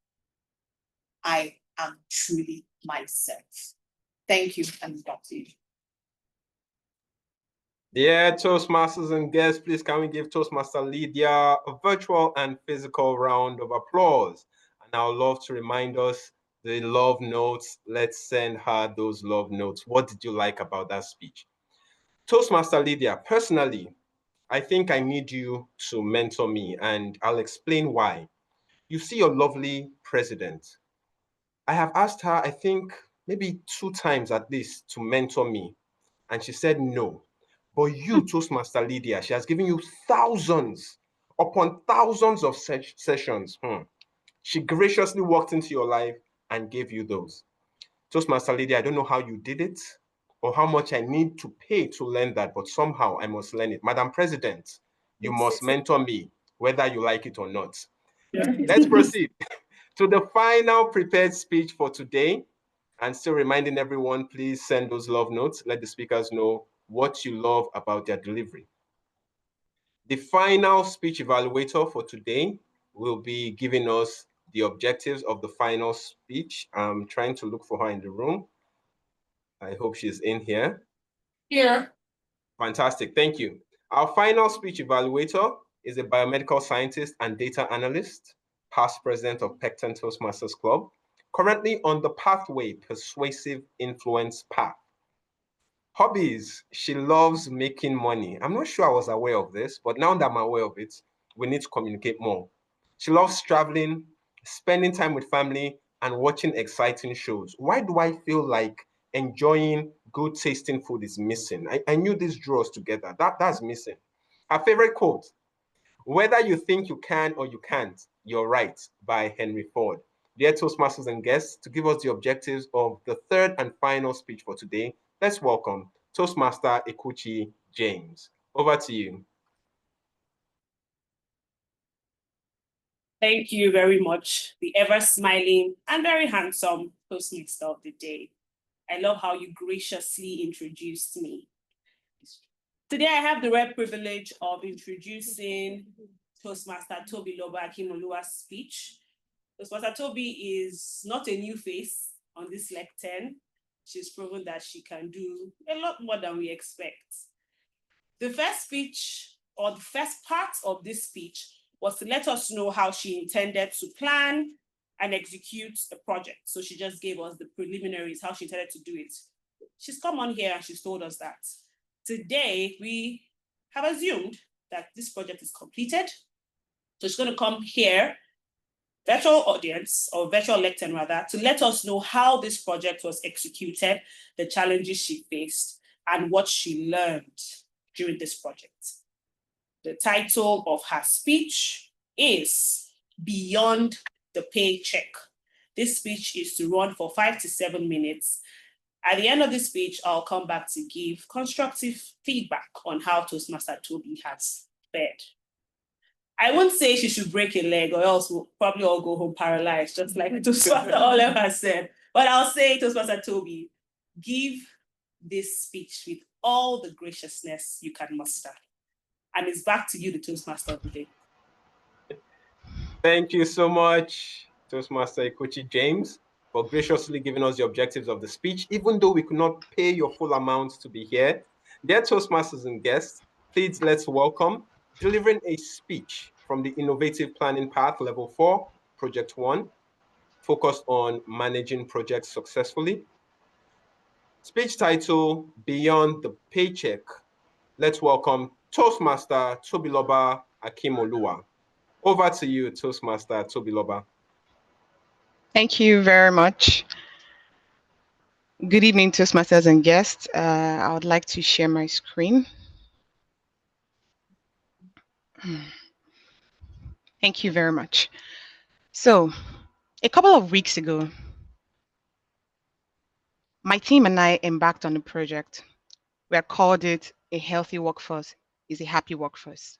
I am truly myself. Thank you, and back to you. Dear Toastmasters and guests, please can we give Toastmaster Lydia a virtual and physical round of applause? And I would love to remind us the love notes. Let's send her those love notes. What did you like about that speech? Toastmaster Lydia, personally, I think I need you to mentor me, and I'll explain why. You see your lovely president. I have asked her, I think, maybe 2 times at least to mentor me, and she said no. But you, Toastmaster Lydia, she has given you thousands upon thousands of sessions. She graciously walked into your life and gave you those. Toastmaster Lydia, I don't know how you did it or how much I need to pay to learn that, but somehow I must learn it. Madam President, you must mentor me, whether you like it or not. Let's proceed to the final prepared speech for today. And still reminding everyone, please send those love notes. Let the speakers know what you love about their delivery. The final speech evaluator for today will be giving us the objectives of the final speech. I'm trying to look for her in the room. I hope she's in here. Here. Fantastic, thank you. Our final speech evaluator is a biomedical scientist and data analyst, past president of Pecten Toastmasters Club, currently on the pathway persuasive influence path. Hobbies, she loves making money. I'm not sure I was aware of this, but now that I'm aware of it, we need to communicate more. She loves traveling, spending time with family, and watching exciting shows. Why do I feel like enjoying good tasting food is missing? I knew this drew us together. That's missing. Her favorite quote, "Whether you think you can or you can't, you're right," by Henry Ford. Dear Toastmasters and guests, to give us the objectives of the third and final speech for today, let's welcome Toastmaster Ikuchi James. Over to you. Thank you very much, the ever-smiling and very handsome Toastmaster of the day. I love how you graciously introduced me. Today, I have the rare privilege of introducing Toastmaster Tobiloba Akimoluwa's speech. Toastmaster Toby is not a new face on this lectern. She's proven that she can do a lot more than we expect. The first speech, or the first part of this speech, was to let us know how she intended to plan and execute a project. So she just gave us the preliminaries, how she intended to do it. She's come on here and she's told us that. Today, we have assumed that this project is completed. So she's going to come here, virtual audience, or virtual lectern rather, to let us know how this project was executed, the challenges she faced, and what she learned during this project. The title of her speech is Beyond the Paycheck. This speech is to run for 5 to 7 minutes. At the end of this speech, I'll come back to give constructive feedback on how Toastmaster Toby has fared. I won't say she should break a leg or else we'll probably all go home paralyzed, just like Toastmaster Olive has said. But I'll say, Toastmaster Toby, give this speech with all the graciousness you can muster. And it's back to you, the Toastmaster of the day. Thank you so much, Toastmaster Ikuchi James, for graciously giving us the objectives of the speech, even though we could not pay your full amount to be here. Dear Toastmasters and guests, please let's welcome, delivering a speech from the Innovative Planning Path Level 4, Project 1, focused on managing projects successfully. Speech title, Beyond the Paycheck. Let's welcome Toastmaster Tobiloba Akimoluwa. Over to you, Toastmaster Tobiloba. Thank you very much. Good evening, Toastmasters and guests. I would like to share my screen. Thank you very much. So, a couple of weeks ago, My team and I embarked on the project. We had called it A Healthy Workforce is a Happy Workforce.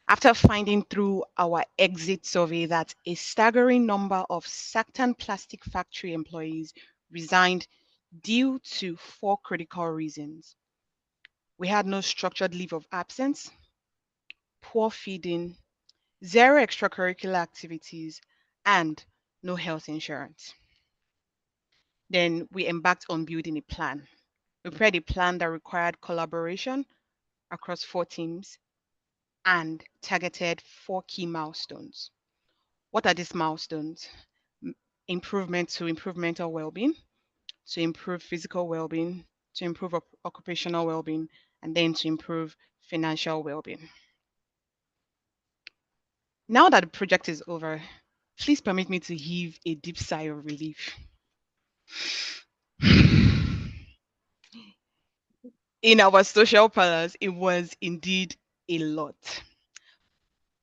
After finding through our exit survey that a staggering number of Sactan plastic factory employees resigned due to 4 critical reasons. We had no structured leave of absence, poor feeding, 0 extracurricular activities, and no health insurance. Then we embarked on building a plan. We prepared a plan that required collaboration across 4 teams and targeted 4 key milestones. What are these milestones? Improvement to improve mental well-being, to improve physical well-being, to improve occupational well-being, and then to improve financial well-being. Now that the project is over, please permit me to heave a deep sigh of relief. In our social pillars, it was indeed a lot.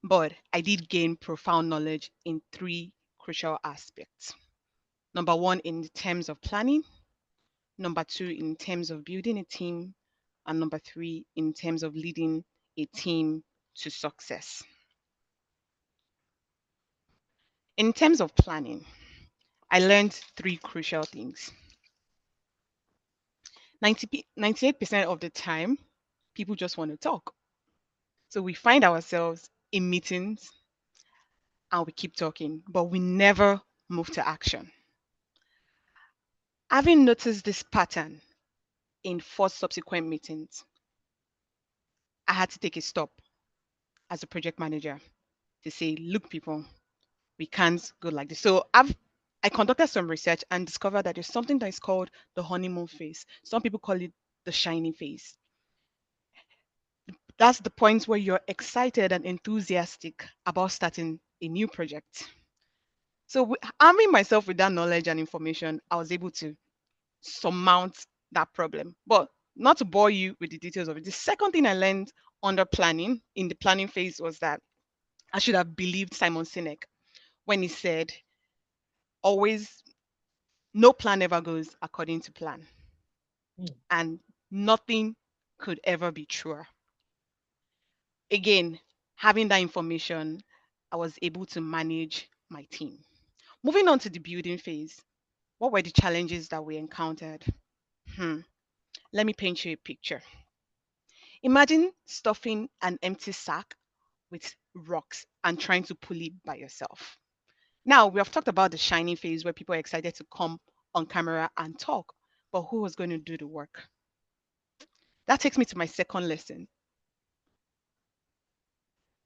But I did gain profound knowledge in 3 crucial aspects. Number 1, in terms of planning. Number 2, in terms of building a team. And number 3, in terms of leading a team to success. In terms of planning, I learned 3 crucial things. 98% of the time, people just want to talk. So we find ourselves in meetings and we keep talking, but we never move to action. Having noticed this pattern in 4 subsequent meetings, I had to take a stop as a project manager to say, look, people, we can't go like this. So I conducted some research and discovered that there's something that is called the honeymoon phase. Some people call it the shiny phase. That's the point where you're excited and enthusiastic about starting a new project. So arming myself with that knowledge and information, I was able to surmount that problem. But not to bore you with the details of it, the second thing I learned under planning, in the planning phase, was that I should have believed Simon Sinek when he said, always, no plan ever goes according to plan. And nothing could ever be truer. Again, having that information, I was able to manage my team. Moving on to the building phase, what were the challenges that we encountered? Let me paint you a picture. Imagine stuffing an empty sack with rocks and trying to pull it by yourself. Now, we have talked about the shiny phase where people are excited to come on camera and talk, but who was going to do the work? That takes me to my second lesson.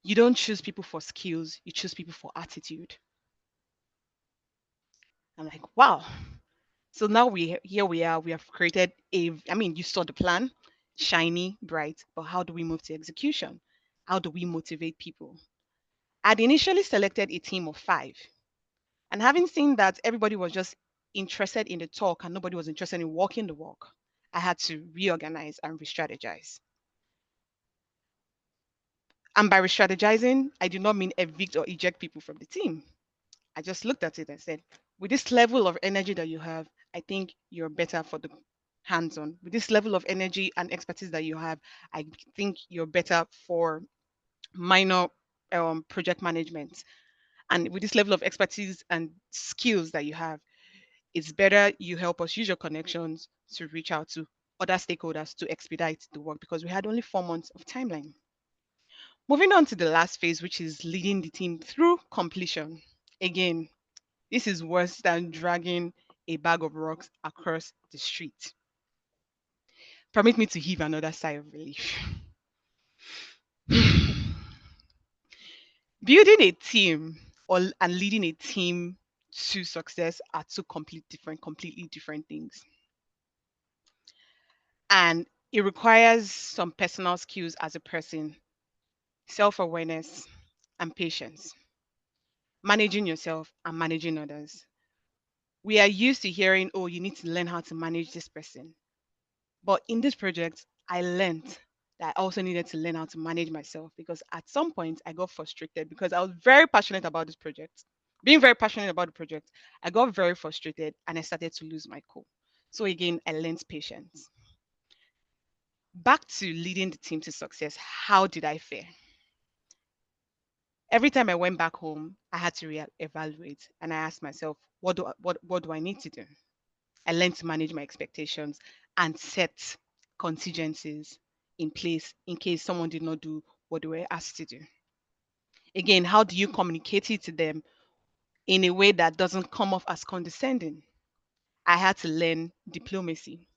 You don't choose people for skills, you choose people for attitude. I'm like, wow. So now here we are, we have created you saw the plan, shiny, bright, but how do we move to execution? How do we motivate people? I'd initially selected a team of 5. And having seen that everybody was just interested in the talk and nobody was interested in walking the walk, I had to reorganize and re-strategize. And by re-strategizing, I do not mean evict or eject people from the team. I just looked at it and said, with this level of energy that you have, I think you're better for the hands-on. With this level of energy and expertise that you have, I think you're better for minor project management. And with this level of expertise and skills that you have, it's better you help us use your connections to reach out to other stakeholders to expedite the work, because we had only 4 months of timeline. Moving on to the last phase, which is leading the team through completion. Again, this is worse than dragging a bag of rocks across the street. Permit me to heave another sigh of relief. Building a team and leading a team to success are 2 completely different things. And it requires some personal skills as a person, self-awareness and patience, managing yourself and managing others. We are used to hearing, oh, you need to learn how to manage this person. But in this project, I learned that I also needed to learn how to manage myself, because at some point I got frustrated because I was very passionate about this project. Being very passionate about the project, I got very frustrated and I started to lose my cool. So again, I learned patience. Back to leading the team to success. How did I fare? Every time I went back home, I had to reevaluate, and I asked myself, what do I need to do? I learned to manage my expectations and set contingencies in place in case someone did not do what they were asked to do. Again, how do you communicate it to them in a way that doesn't come off as condescending? I had to learn diplomacy,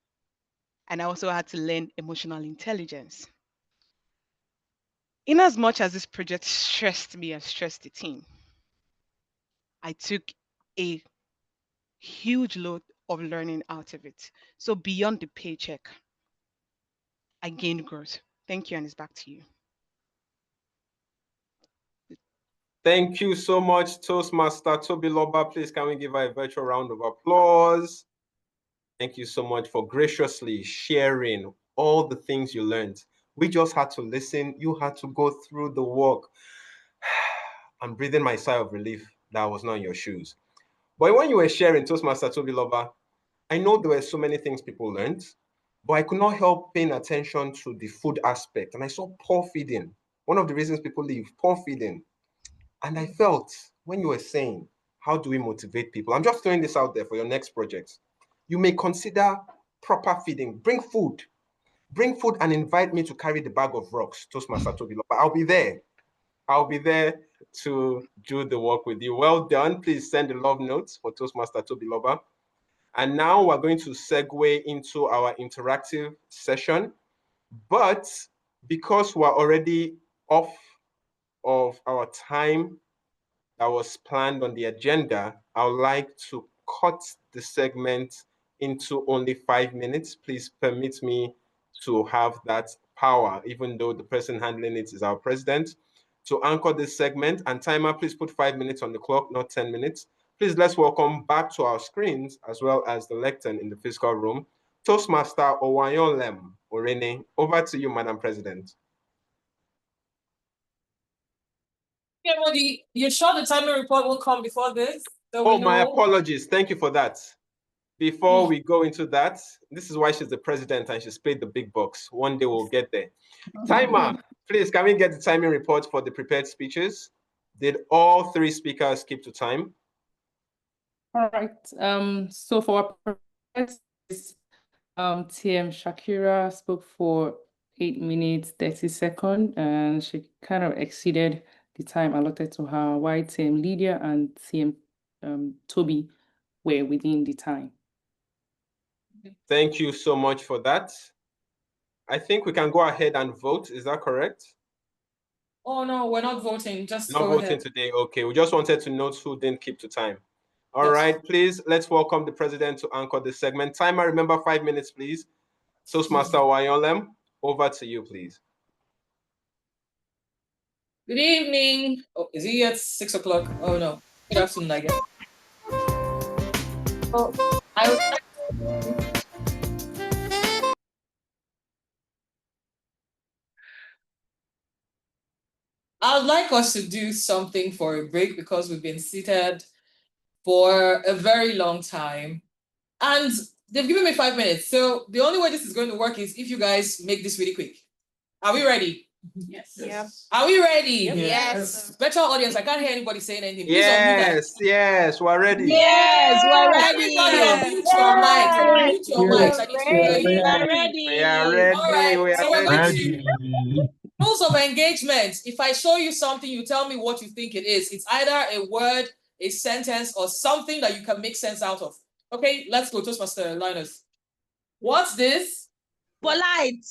and I also had to learn emotional intelligence. In as much as this project stressed me and stressed the team, I took a huge load of learning out of it. So beyond the paycheck, I gained growth. Thank you, and it's back to you. Thank you so much, Toastmaster Tobiloba. Please, can we give her a virtual round of applause? Thank you so much for graciously sharing all the things you learned. We just had to listen. You had to go through the work. I'm breathing my sigh of relief that I was not in your shoes. But when you were sharing, Toastmaster Tobiloba, I know there were so many things people learned, but I could not help paying attention to the food aspect. And I saw poor feeding. One of the reasons people leave, poor feeding. And I felt when you were saying, how do we motivate people? I'm just throwing this out there for your next project. You may consider proper feeding. Bring food and invite me to carry the bag of rocks, Toastmaster Tobiloba. I'll be there. I'll be there to do the work with you. Well done. Please send the love notes for Toastmaster Tobiloba. And now we're going to segue into our interactive session. But because we're already off of our time that was planned on the agenda, I would like to cut the segment into only 5 minutes. Please permit me to have that power, even though the person handling it is our president, to anchor this segment. And timer, please put 5 minutes on the clock, not 10 minutes. Please, let's welcome back to our screens, as well as the lectern in the physical room, Toastmaster Owayonlem Orene. Over to you, Madam President. Everybody, you sure the timing report will come before this? So oh, my apologies. Thank you for that. Before we go into that, this is why she's the president and she's paid the big bucks. One day we'll get there. Timer, please, can we get the timing report for the prepared speeches? Did all three speakers keep to time? All right. So for our speakers, TM Shakira spoke for 8 minutes, 30 seconds, and she kind of exceeded the time allotted to her, while TM Lydia and TM Toby were within the time. Thank you so much for that. I think we can go ahead and vote. Is that correct? Oh, no, we're not voting. Just not go voting ahead. today. Okay, we just wanted to note who didn't keep to time. All right, please, let's welcome the president to anchor this segment. Timer, remember 5 minutes, please. Toastmaster Owayonlem, over to you, please. Good evening. Oh, is he at 6 o'clock? Oh, no. Good afternoon, I guess. Oh, I would like us to do something for a break because we've been seated for a very long time. And they've given me 5 minutes. So the only way this is going to work is if you guys make this really quick. Are we ready? Yes. Yep. Are we ready? Yes. Virtual audience, I can't hear anybody saying anything. Please yes, we're ready. Yes, we're ready. Everybody unmute your mics. Unmute your mics. I need to hear you. We are ready. All right. We are So ready. Rules of engagement. If I show you something, you tell me what you think it is. It's either a word, a sentence, or something that you can make sense out of. Okay, let's go. Toastmaster Linus. What's this? Polite.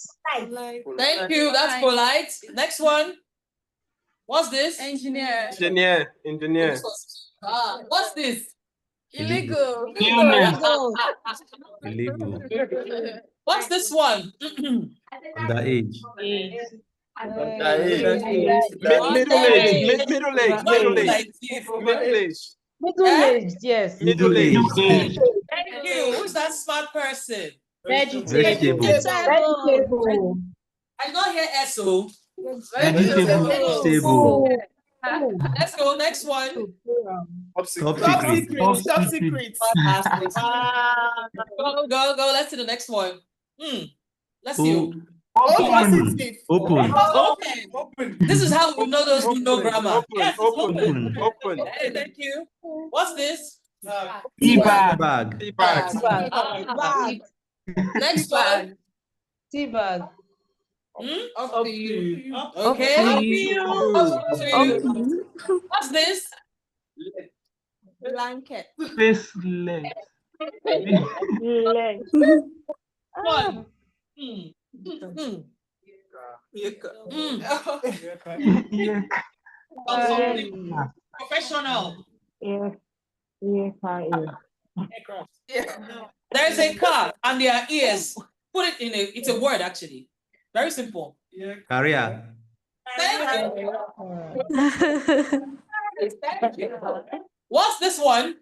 Thank you. That's polite. Next one. What's this? Engineer. Engineer. What's this? Illegal. Illegal. What's this one? Underage. Middle-aged, yes. Middle-aged. Thank you. Who's that smart person? Vegetable. I did not hear SO. Vegetable. Let's go. Next one. Top Top secret. secrets. Top secrets. Fantastic. Go. Let's see the next one. Let's see. Positive. Open. Open. This is how we know those who know grammar. Yes, it's Open. Open. Hey, thank you. What's this? Tea Bag. Next one. Tea bag. Up to you. Up Okay. to you. What's this? Blanket. Face leg. One. Professional. There's a car and there are ears. Put it in it's a word actually. Very simple. Career. Thank you. What's this one?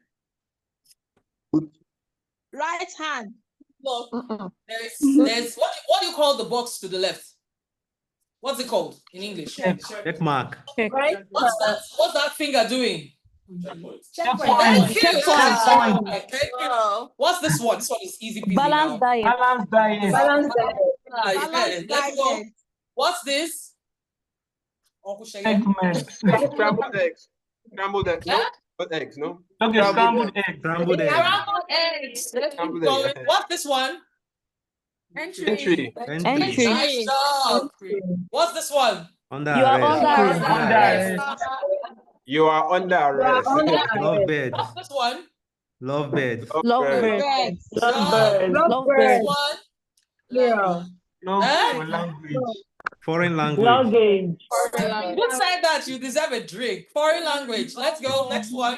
Right hand. Look, there's what do you call the box to the left? What's it called in English? Check mark. What's that finger doing? Checkpoint. Thank you. What's this one? This one is easy peasy now. Balance diet. Let's go. What's this? Uncle Shaggy. Segment. Scrambled eggs. Scrambled eggs. No? What eggs? No? Okay, scrambled egg. Scrambled egg. Scrambled eggs. Let's keep going. What's this one? Entry. Nice job. What's this one? Under arrest. You are under arrest. Love bed. What's this one? Love bed. Love bird. Love This one? No language. Foreign language. Who said that? You deserve a drink. Foreign language. Let's go. Next one.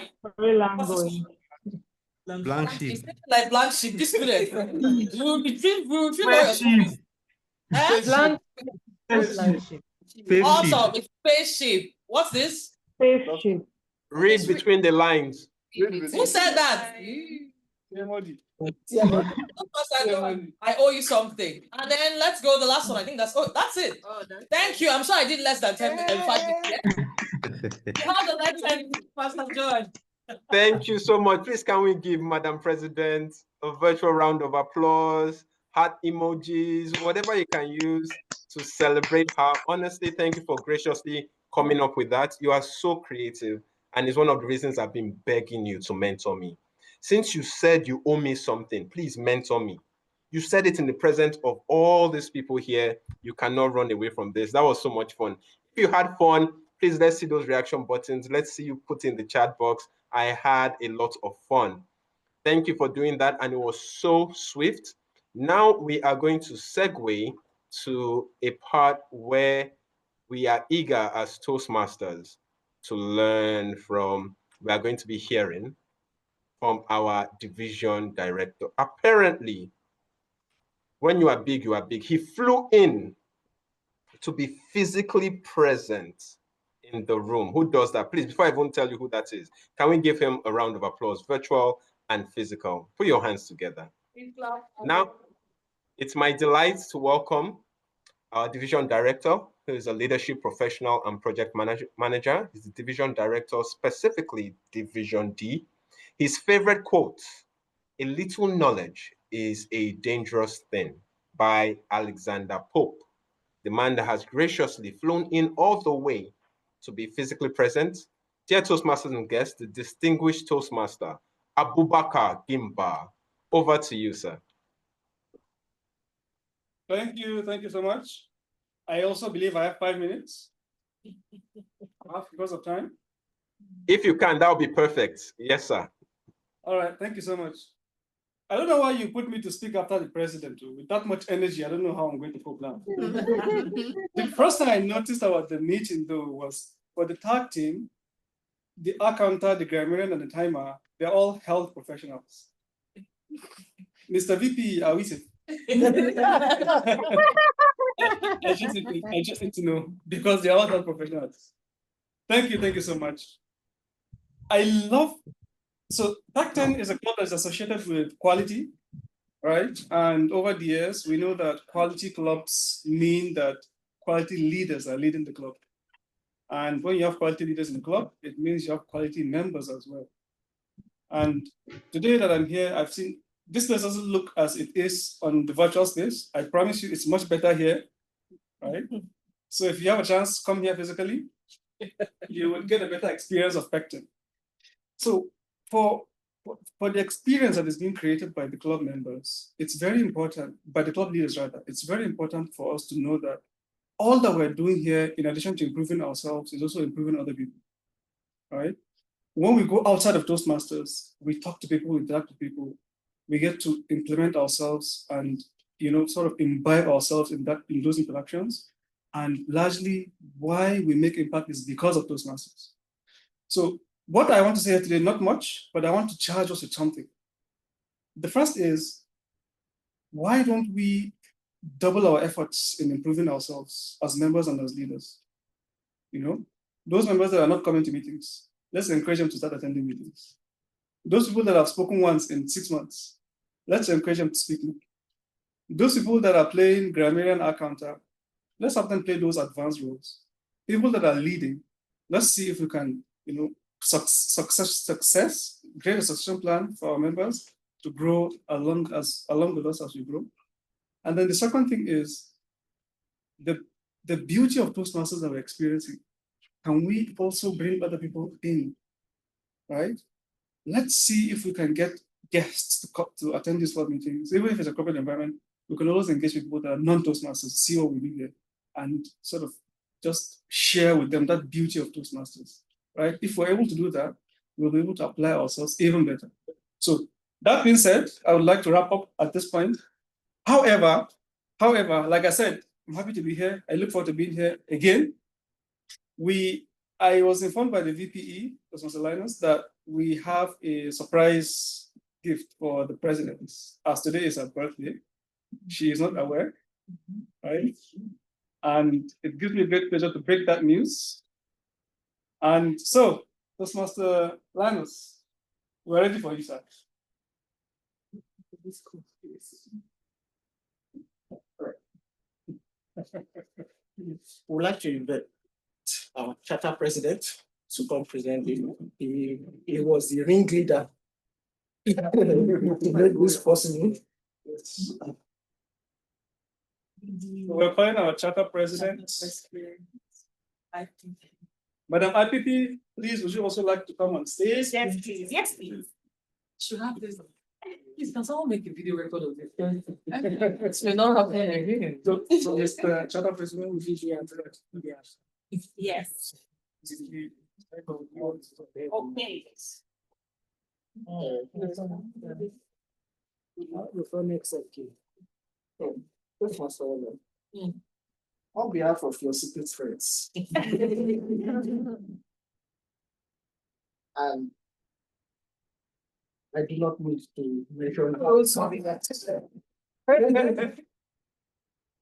Blank sheep. Like blank sheep. This student. We retrieve Spaceship. Awesome. It's spaceship. What's this? Read between the lines. Who said that? I owe you something. And then let's go the last one. I think that's it. Thank you. I'm sure I did less than 5 minutes. How the next time, Pastor John? Thank you so much. Please, can we give Madam President a virtual round of applause, heart emojis, whatever you can use to celebrate her. Honestly, thank you for graciously coming up with that. You are so creative, and it's one of the reasons I've been begging you to mentor me. Since you said you owe me something, please mentor me. You said it in the presence of all these people here. You cannot run away from this. That was so much fun. If you had fun, please let's see those reaction buttons. Let's see you put in the chat box. I had a lot of fun. Thank you for doing that, and it was so swift. Now we are going to segue to a part where we are eager as Toastmasters to learn from. We are going to be hearing from our division director. Apparently, when you are big, you are big. He flew in to be physically present in the room. Who does that? Please, before I even tell you who that is, can we give him a round of applause, virtual and physical? Put your hands together. Now, it's my delight to welcome our division director, who is a leadership professional and project manager. He's the division director, specifically Division D. His favorite quote, "A little knowledge is a dangerous thing," by Alexander Pope, the man that has graciously flown in all the way to be physically present. Dear Toastmasters and guests, the distinguished Toastmaster, Abubakar Gimba. Over to you, sir. Thank you so much. I also believe I have 5 minutes. Because of time. If you can, that would be perfect. Yes, sir. All right, thank you so much. I don't know why you put me to speak after the president. With that much energy, I don't know how I'm going to cope now. The first thing I noticed about the meeting, though, was for the tag team, the accountant, the grammarian, and the timer, they're all health professionals. Mr. VP, are we safe? I just need to know, because they're all health professionals. Thank you so much. So Pecten is a club that's associated with quality, right? And over the years, we know that quality clubs mean that quality leaders are leading the club. And when you have quality leaders in the club, it means you have quality members as well. And today that I'm here, I've seen this place doesn't look as it is on the virtual space. I promise you it's much better here, right? So if you have a chance, come here physically, you will get a better experience of Pecten. So for the experience that is being created by the club members, it's very important, by the club leaders rather, it's very important for us to know that all that we're doing here, in addition to improving ourselves, is also improving other people, right? When we go outside of Toastmasters, we talk to people, we interact with people, we get to implement ourselves and sort of imbibe ourselves in those interactions. And largely why we make impact is because of Toastmasters. So what I want to say here today, not much, but I want to charge us with something. The first is, why don't we double our efforts in improving ourselves as members and as leaders? Those members that are not coming to meetings, let's encourage them to start attending meetings. Those people that have spoken once in 6 months, let's encourage them to speak more. Those people that are playing grammarian counter, let's have them play those advanced roles. People that are leading, let's see if we can, create a succession plan for our members to grow along with us as we grow. And then the second thing is the beauty of Toastmasters that we're experiencing. Can we also bring other people in, right? Let's see if we can get guests to attend these club meetings. Even if it's a corporate environment, we can always engage with people that are non-Toastmasters, see what we do here, and sort of just share with them that beauty of Toastmasters, right? If we're able to do that, we'll be able to apply ourselves even better. So that being said, I would like to wrap up at this point. However, like I said, I'm happy to be here. I look forward to being here again. I was informed by the VPE, Mr. Linus, that we have a surprise gift for the president, as today is her birthday. She is not aware, right? And it gives me great pleasure to break that news. And so, Toastmaster Linus, we're ready for you, sir. We'd like to invite our charter president to come present. He was the ringleader to make this possible. We're calling our charter president. Madam IPP, please, would you also like to come on stage? Yes, please. Yes, please. Should have this. Please, can someone make a video record of this? It's not happening again. So Mr. Charter President, will you be answered? Yes. Okay. On behalf of your secret friends, and I do not need to mention how sorry that is.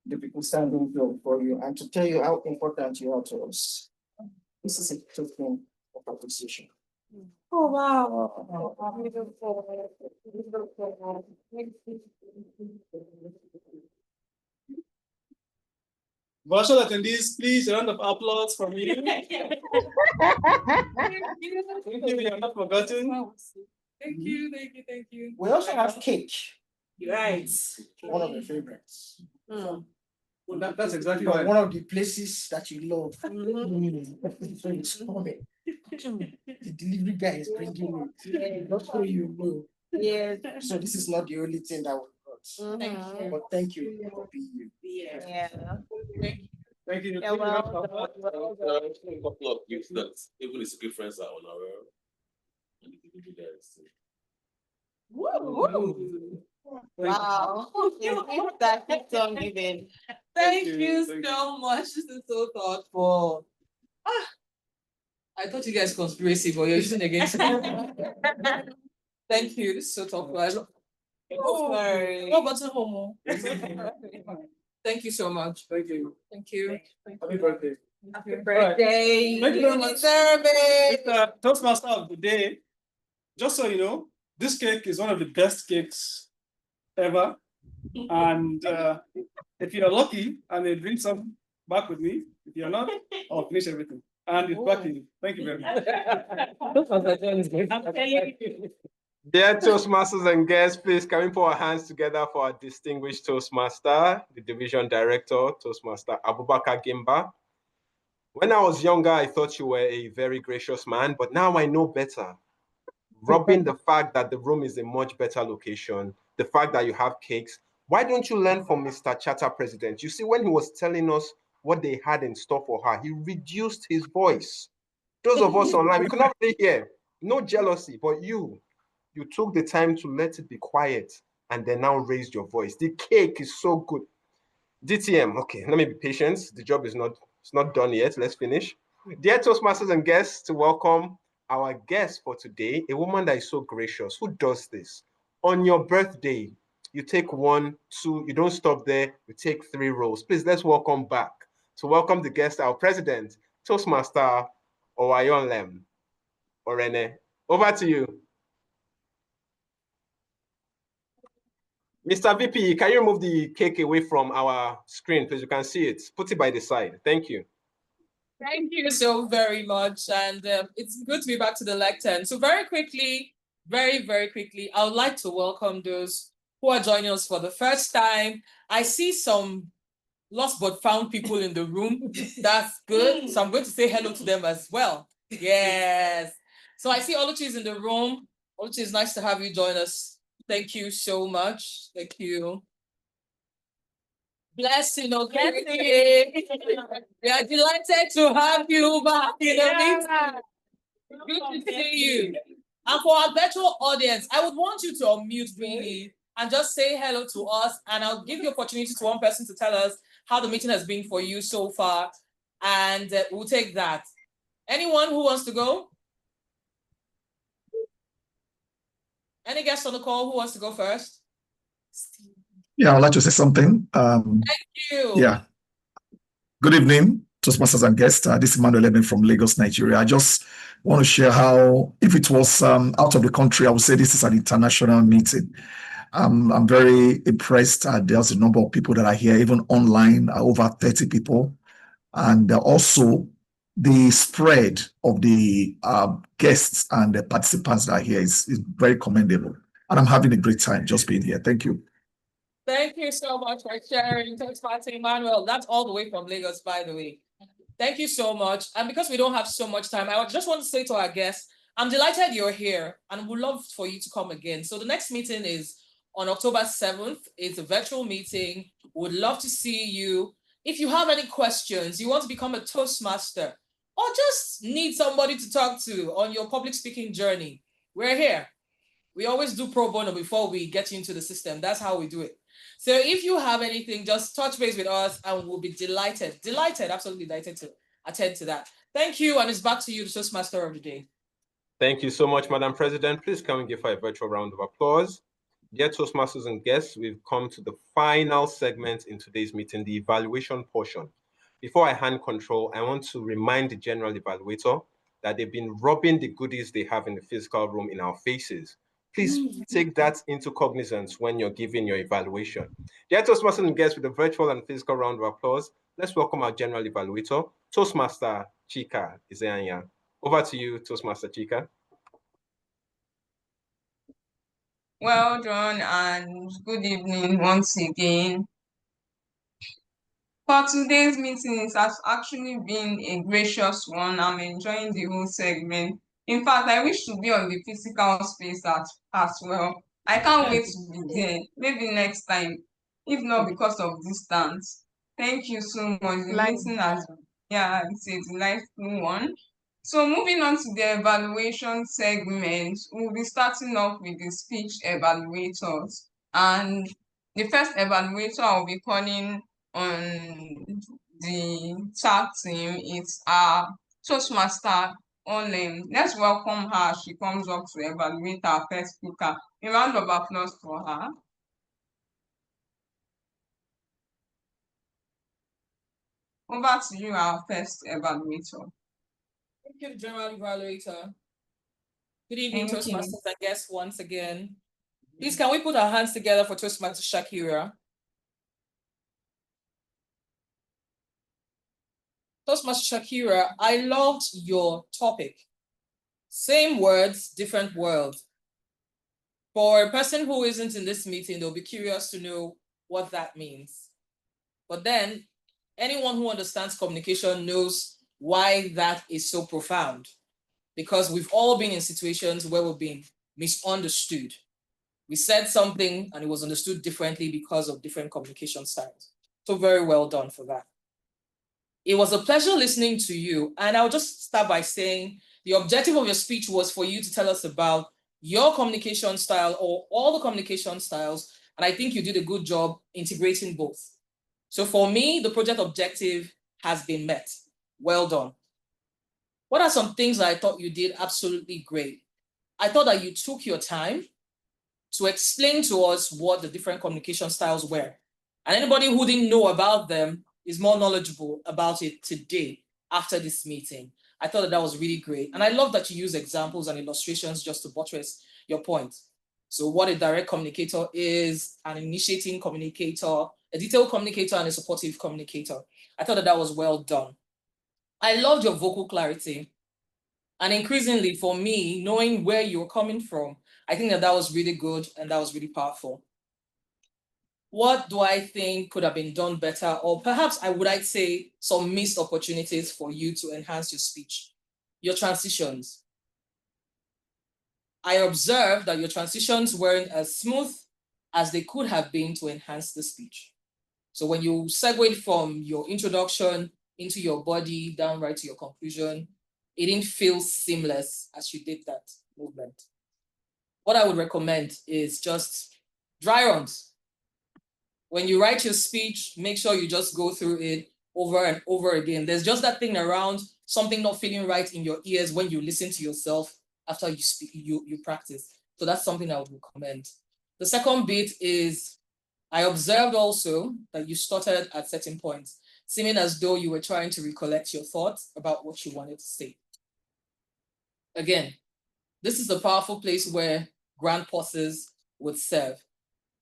The people standing for you and to tell you how important you are to us. This is a token of appreciation. Oh, wow. Virtual attendees, please, a round of applause from you. Thank you, you are not forgotten. Thank you. We also have cake. Right. One of my favorites. Well, that's exactly From why. one of the places that you love. So it's coming. The delivery guy is bringing it. Not so you know. Yes. So this is not the only thing that we got. Thank you. But thank you for being you. Yeah. Thank you. Yeah, well, A couple of gifts that even the secret friends are unaware of. And the delivery guy is still. Wow. That keeps on giving. Thank you so much. This is so thoughtful. I thought you guys conspiracy, but you're using against me. Thank you. This is so thoughtful. Sorry. What about the homo? Thank you so much. Thank you. Thank you. Happy birthday. Happy birthday. Thank you very much. Deserve it. Mr. Toastmaster of the day. Just so you know, this cake is one of the best cakes ever. And if you're lucky, I may bring some back with me. If you're not, I'll finish everything. And it's back in. Thank you very much. Dear Toastmasters and guests, please can we put our hands together for our distinguished Toastmaster, the Division Director, Toastmaster Abubakar Gimba. When I was younger, I thought you were a very gracious man, but now I know better. Rubbing the fact that the room is a much better location, the fact that you have cakes. Why don't you learn from Mr. Chatter President? You see, when he was telling us what they had in store for her, he reduced his voice. Those of us online, we could not really hear. No jealousy, but you took the time to let it be quiet and then now raised your voice. The cake is so good. DTM, okay, let me be patient. The job is not done yet. Let's finish. Dear Toastmasters and guests, to welcome our guest for today, a woman that is so gracious. Who does this? On your birthday, you take 1, 2, you don't stop there, you take 3 rows. Please, let's welcome back. To welcome the guest, our president, Toastmaster Owayonlem Orene. Over to you. Mr. VP, can you remove the cake away from our screen, please? You can see it. Put it by the side. Thank you. Thank you so very much. And it's good to be back to the lectern. So very quickly, very quickly, I would like to welcome those who are joining us for the first time. I see some lost but found people in the room. That's good. So I'm going to say hello to them as well. Yes. So I see Oluchi is in the room. Oluchi, it's nice to have you join us. Thank you so much. Thank you. Blessing, okay. We are delighted to have you back in the meeting. Good to see you. And for our virtual audience, I would want you to unmute really and just say hello to us. And I'll give the opportunity to one person to tell us how the meeting has been for you so far. And we'll take that. Anyone who wants to go? Any guests on the call who wants to go first? Yeah, I'd like to say something. Thank you. Yeah. Good evening, Toastmasters and guests. This is Emmanuel Eben from Lagos, Nigeria. I just want to share how, if it was out of the country, I would say this is an international meeting. I'm very impressed. There's a number of people that are here, even online, over 30 people. And also, the spread of the guests and the participants that are here is very commendable. And I'm having a great time just being here. Thank you. Thank you so much for sharing, Toastmaster Emmanuel. That's all the way from Lagos, by the way. Thank you so much. And because we don't have so much time, I just want to say to our guests, I'm delighted you're here and would love for you to come again. So the next meeting is on October 7th. It's a virtual meeting. Would love to see you. If you have any questions, you want to become a Toastmaster, or just need somebody to talk to on your public speaking journey, we're here. We always do pro bono before we get you into the system. That's how we do it. So if you have anything, just touch base with us and we'll be delighted, absolutely delighted to attend to that. Thank you. And it's back to you, the Toastmaster of the day. Thank you so much, Madam President. Please can we give her a virtual round of applause? Dear Toastmasters and guests, we've come to the final segment in today's meeting, the evaluation portion. Before I hand control, I want to remind the general evaluator that they've been rubbing the goodies they have in the physical room in our faces. Please take that into cognizance when you're giving your evaluation. Dear Toastmasters and guests, with a virtual and physical round of applause, let's welcome our general evaluator, Toastmaster Chika Izeanya. Over to you, Toastmaster Chika. Well done and good evening once again. For today's meeting, it has actually been a gracious one. I'm enjoying the whole segment. In fact, I wish to be on the physical space as well. I can't wait to be there. Maybe next time, if not because of distance. Thank you so much. The meeting has, it's a delightful one. So moving on to the evaluation segment, we'll be starting off with the speech evaluators. And the first evaluator I'll be calling on the chat team is our Toastmaster Onlem. Let's welcome her. She comes up to evaluate our first speaker. A round of applause for her. Over to you, our first evaluator. Thank you, General Evaluator. Good evening, Toastmasters and guests once again. Please, can we put our hands together for Toastmaster Shakira? Toastmaster Shakira, I loved your topic. Same words, different world. For a person who isn't in this meeting, they'll be curious to know what that means. But then anyone who understands communication knows why that is so profound. Because we've all been in situations where we've been misunderstood. We said something and it was understood differently because of different communication styles. So very well done for that. It was a pleasure listening to you. And I'll just start by saying the objective of your speech was for you to tell us about your communication style or all the communication styles. And I think you did a good job integrating both. So for me, the project objective has been met. Well done. What are some things that I thought you did absolutely great? I thought that you took your time to explain to us what the different communication styles were. And anybody who didn't know about them is more knowledgeable about it today after this meeting. I thought that was really great. And I love that you use examples and illustrations just to buttress your point. So what a direct communicator is, an initiating communicator, a detailed communicator, and a supportive communicator. I thought that was well done. I loved your vocal clarity. And increasingly for me, knowing where you're coming from, I think that was really good and that was really powerful. What do I think could have been done better? Or perhaps I'd say some missed opportunities for you to enhance your speech. Your transitions. I observed that your transitions weren't as smooth as they could have been to enhance the speech. So when you segued from your introduction into your body, down right to your conclusion, it didn't feel seamless as you did that movement. What I would recommend is just dry runs. When you write your speech, make sure you just go through it over and over again. There's just that thing around something not feeling right in your ears when you listen to yourself after you speak, you practice. So that's something I would recommend. The second bit is, I observed also that you stuttered at certain points, seeming as though you were trying to recollect your thoughts about what you wanted to say. Again, this is a powerful place where grand pauses would serve.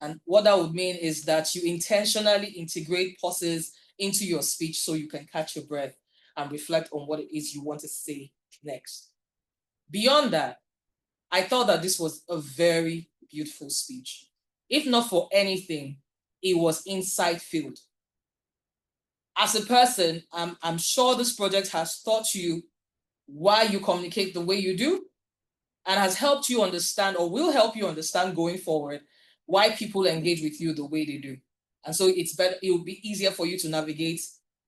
And what that would mean is that you intentionally integrate pauses into your speech so you can catch your breath and reflect on what it is you want to say next. Beyond that, I thought that this was a very beautiful speech. If not for anything, it was insight-filled. As a person, I'm sure this project has taught you why you communicate the way you do and has helped you understand or will help you understand going forward why people engage with you the way they do. And so it's better, it will be easier for you to navigate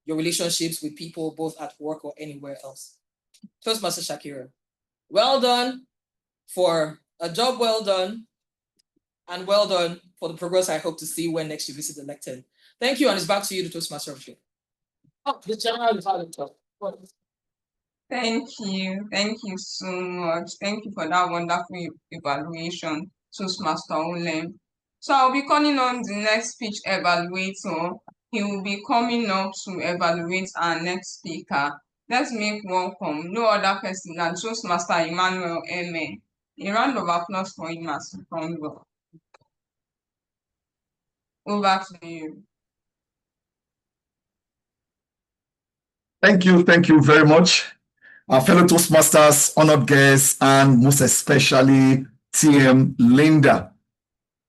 your relationships with people, both at work or anywhere else. Toastmaster Shakira, well done for a job well done, and well done for the progress I hope to see when next you visit the lectern. Thank you, and it's back to you, the Toastmaster of the day. Oh, the general is out of talk. Thank you so much. Thank you for that wonderful evaluation, Toastmaster Olem. So I'll be calling on the next speech evaluator. He will be coming up to evaluate our next speaker. Let's make welcome no other person than Toastmaster Emmanuel Eme. A round of applause for him as he comes up. Over to you. Thank you very much. Our fellow Toastmasters, honored guests, and most especially TM Linda,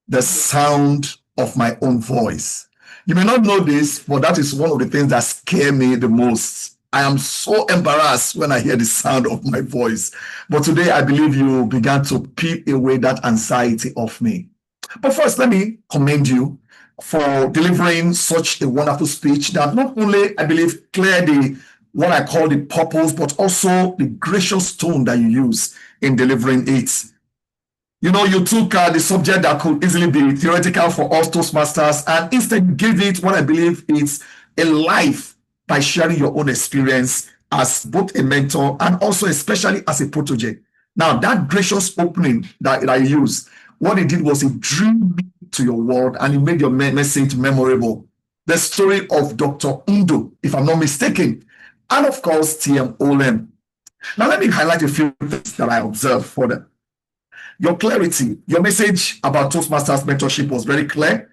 the sound of my own voice. You may not know this, but that is one of the things that scare me the most. I am so embarrassed when I hear the sound of my voice. But today, I believe you began to peel away that anxiety off me. But first, let me commend you for delivering such a wonderful speech that not only, I believe, cleared the what I call the purpose, but also the gracious tone that you use in delivering it. You know, you took the subject that could easily be theoretical for us Toastmasters and instead gave it what I believe is a life by sharing your own experience as both a mentor and also especially as a protege. Now, that gracious opening that I used, what it did was it drew me to your world and it made your message memorable. The story of Dr. Undo, if I'm not mistaken, and of course, TM Olem. Now, let me highlight a few things that I observed for them. Your clarity, your message about Toastmasters mentorship was very clear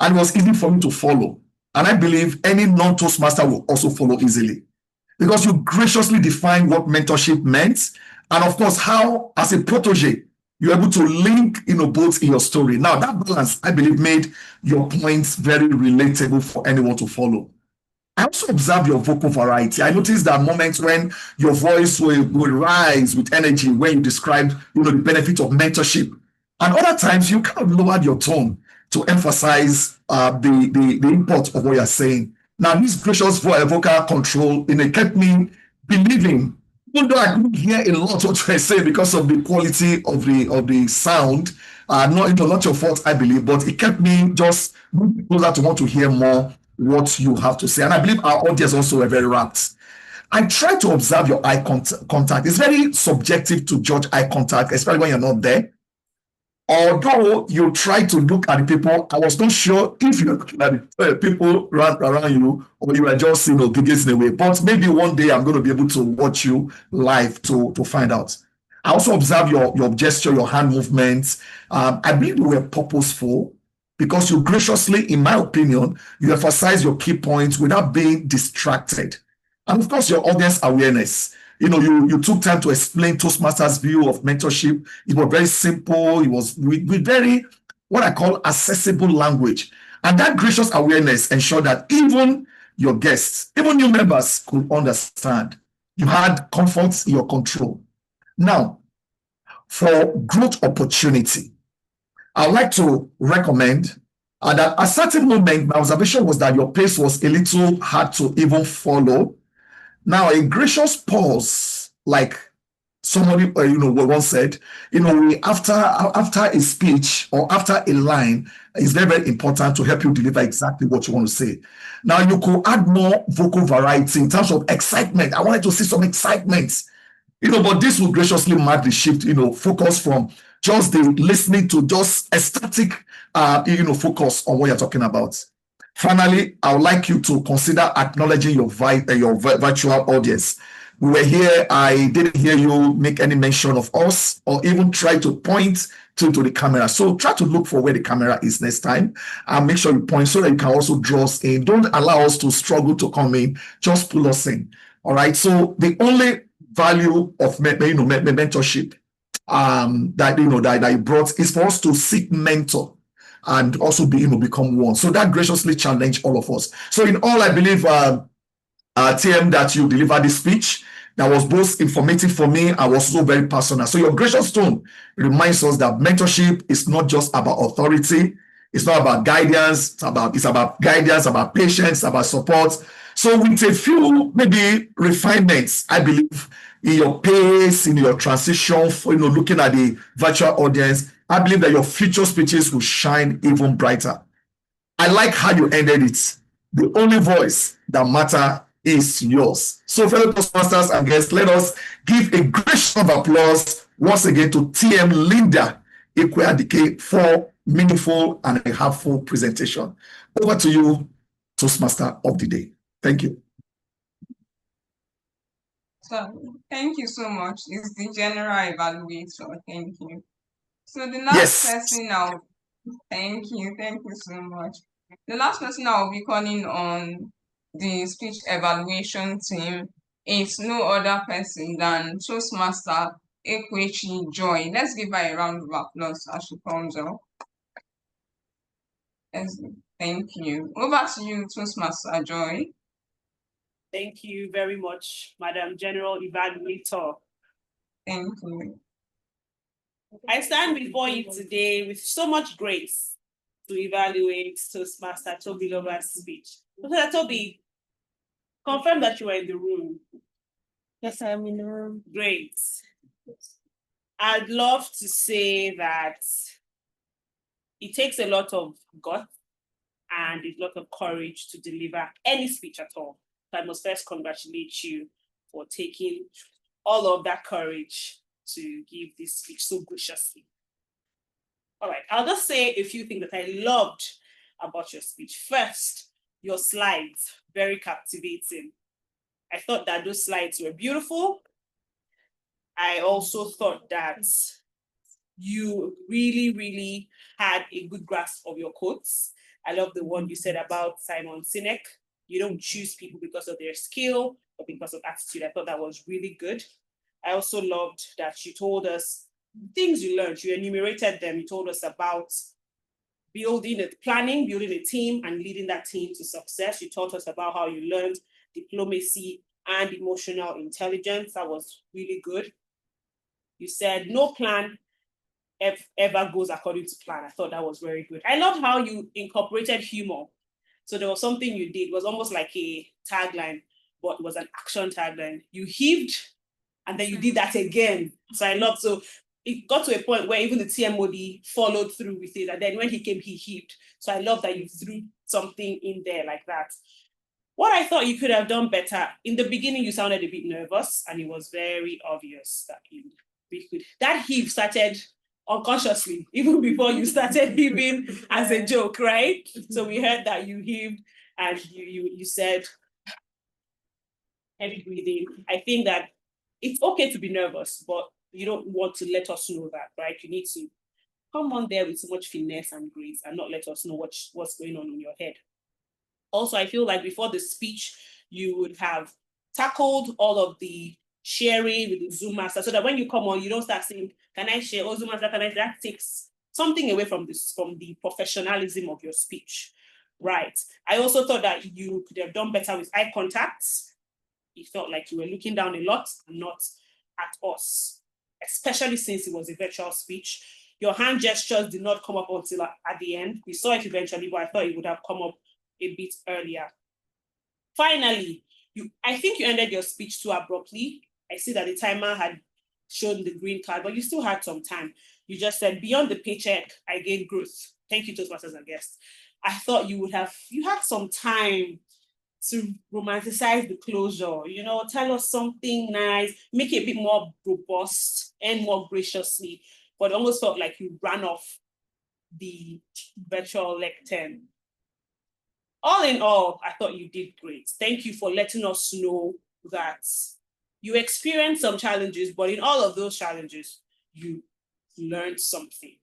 and it was easy for me to follow. And I believe any non-Toastmaster will also follow easily. because you graciously defined what mentorship meant, and of course, how as a protege, you're able to link, both in your story. Now, that balance, I believe, made your points very relatable for anyone to follow. I also observe your vocal variety. I noticed that moments when your voice will rise with energy when you describe, the benefit of mentorship. And other times you kind of lowered your tone to emphasize the import of what you're saying. Now, this gracious vocal control, kept me believing, even though I couldn't hear a lot what you were saying because of the quality of the sound. Not your fault, I believe, but it kept me just moving closer to want to hear more what you have to say. And I believe our audience also were very rapt. I try to observe your eye contact. It's very subjective to judge eye contact, especially when you're not there. Although you try to look at the people, I was not sure if you're looking at the people around you or you are just, gazing away. But maybe one day I'm going to be able to watch you live to find out. I also observe your gesture, your hand movements. I believe they were purposeful because you graciously, in my opinion, you emphasize your key points without being distracted. And of course, your audience awareness. You took time to explain Toastmasters' view of mentorship. It was very simple. It was with very, what I call, accessible language. And that gracious awareness ensured that even your guests, even new members could understand. You had comfort in your control. Now, for growth opportunity, I'd like to recommend that at a certain moment, my observation was that your pace was a little hard to even follow. Now, a gracious pause, like somebody once said, after a speech or after a line is very, very important to help you deliver exactly what you want to say. Now, you could add more vocal variety in terms of excitement. I wanted to see some excitement, but this will graciously mark the shift, focus from just the listening to just a static, focus on what you're talking about. Finally, I would like you to consider acknowledging your virtual audience. We were here. I didn't hear you make any mention of us or even try to point to the camera. So try to look for where the camera is next time and make sure you point so that you can also draw us in. Don't allow us to struggle to come in. Just pull us in. All right. So the only value of mentorship that you brought is for us to seek mentor and also become one. So that graciously challenged all of us. So in all, I believe, TM, that you delivered this speech that was both informative for me and was also very personal. So your gracious tone reminds us that mentorship is not just about authority. It's not about guidance. It's about guidance, about patience, about support. So with a few maybe refinements, I believe, in your pace, in your transition, looking at the virtual audience, I believe that your future speeches will shine even brighter. I like how you ended it. The only voice that matters is yours. So, fellow Toastmasters and guests, let us give a great round of applause once again to TM Linda Ikweadike for meaningful and a helpful presentation. Over to you, Toastmaster of the day. Thank you. So, thank you so much. It's the general evaluator. Thank you. So the last person now, thank you so much. The last person I will be calling on the speech evaluation team is no other person than Toastmaster Ekwechi Joy. Let's give her a round of applause as she comes up. Yes, thank you. Over to you, Toastmaster Joy. Thank you very much, Madam General Evaluator. Thank you. I stand before you today with so much grace to evaluate Toastmaster Toby Lover's speech. Toastmaster Toby, confirm that you are in the room. Yes, I am in the room. Great. I'd love to say that it takes a lot of guts and a lot of courage to deliver any speech at all. So I must first congratulate you for taking all of that courage to give this speech so graciously. All right, I'll just say a few things that I loved about your speech. First, your slides, very captivating. I thought that those slides were beautiful. I also thought that you really, really had a good grasp of your quotes. I love the one you said about Simon Sinek. You don't choose people because of their skill or because of attitude. I thought that was really good. I also loved that you told us things you learned. You enumerated them. You told us about building a team and leading that team to success. You taught us about how you learned diplomacy and emotional intelligence. That was really good. You said no plan ever goes according to plan. I thought that was very good. I loved how you incorporated humor. So there was something you did. It was almost like a tagline, but it was an action tagline. You heaved, and then you did that again. So I loved, so it got to a point where even the TMOD followed through with it. And then when he came, he heaved. So I love that you threw something in there like that. What I thought you could have done better, in the beginning, you sounded a bit nervous, and it was very obvious that that heave started unconsciously, even before you started heaving as a joke, right? So we heard that you heaved, and you said heavy breathing. I think that it's okay to be nervous, but you don't want to let us know that, right? You need to come on there with so much finesse and grace and not let us know what's going on in your head. Also, I feel like before the speech, you would have tackled all of the sharing with the Zoom master so that when you come on, you don't start saying, can I share? Oh, Zoom master, can I? That takes something away from the professionalism of your speech, right? I also thought that you could have done better with eye contact. It felt like you were looking down a lot and not at us, especially since it was a virtual speech. Your hand gestures did not come up until at the end. We saw it eventually, but I thought it would have come up a bit earlier. Finally, I think you ended your speech too abruptly. I see that the timer had shown the green card, but you still had some time. You just said, beyond the paycheck, I gained growth. Thank you, Toastmasters and guests. I thought you had some time to romanticize the closure, tell us something nice, make it a bit more robust and more graciously, but it almost felt like you ran off the virtual lectern. All in all, I thought you did great. Thank you for letting us know that you experienced some challenges, but in all of those challenges, you learned something.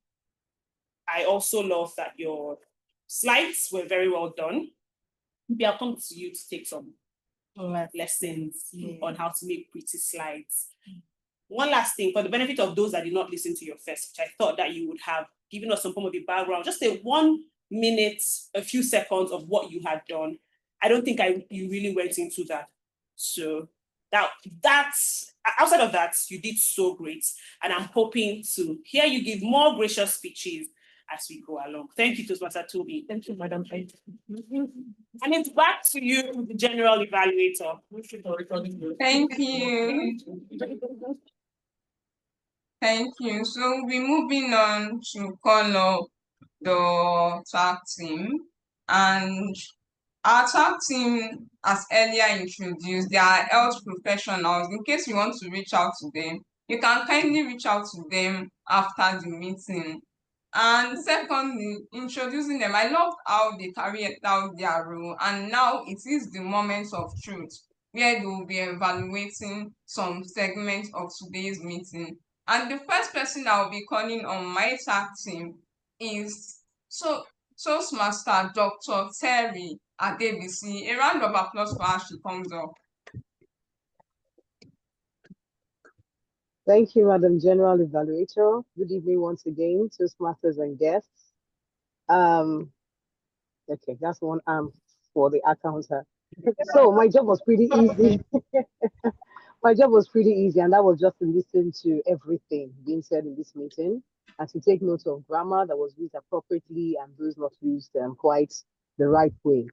I also love that your slides were very well done. Maybe I'll come to you to take some lessons on how to make pretty slides. One last thing, for the benefit of those that did not listen to your first speech, I thought that you would have given us some form of a background, just a 1 minute, a few seconds of what you had done. I don't think you really went into that. So that's outside of that, you did so great. And I'm hoping to hear you give more gracious speeches as we go along. Thank you, Toastmaster Toby. Thank you, Madam. And it's back to you, the general evaluator. Thank you. Thank you. So we'll be moving on to call up the tag team. And our tag team, as earlier introduced, they are health professionals. In case you want to reach out to them, you can kindly reach out to them after the meeting. And secondly, introducing them, I loved how they carried out their role. And now it is the moment of truth where they will be evaluating some segments of today's meeting. And the first person I will be calling on my tag team is Toastmaster Dr. Terry Adebisi. A round of applause for her. She comes up. Thank you, Madam General Evaluator. Good evening once again, Toastmasters and guests. Okay, that's one arm for the accountant. So my job was pretty easy. My job was pretty easy, and that was just to listen to everything being said in this meeting and to take note of grammar that was used appropriately and those not used quite the right way.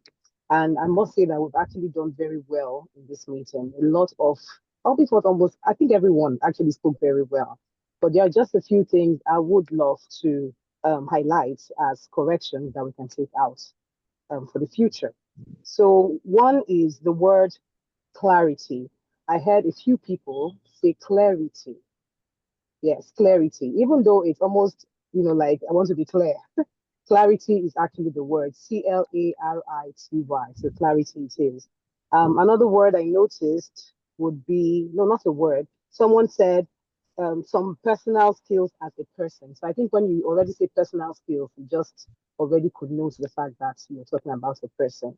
And I must say that we've actually done very well in this meeting. A lot of, I think everyone actually spoke very well. But there are just a few things I would love to highlight as corrections that we can take out for the future. So one is the word clarity. I heard a few people say clarity. Yes, clarity. Even though it's almost, like I want to be clear. Clarity is actually the word CLARITY. So clarity it is. Another word I noticed would be, no, not a word. Someone said some personal skills as a person. So I think when you already say personal skills, you just already could note the fact that you're talking about a person.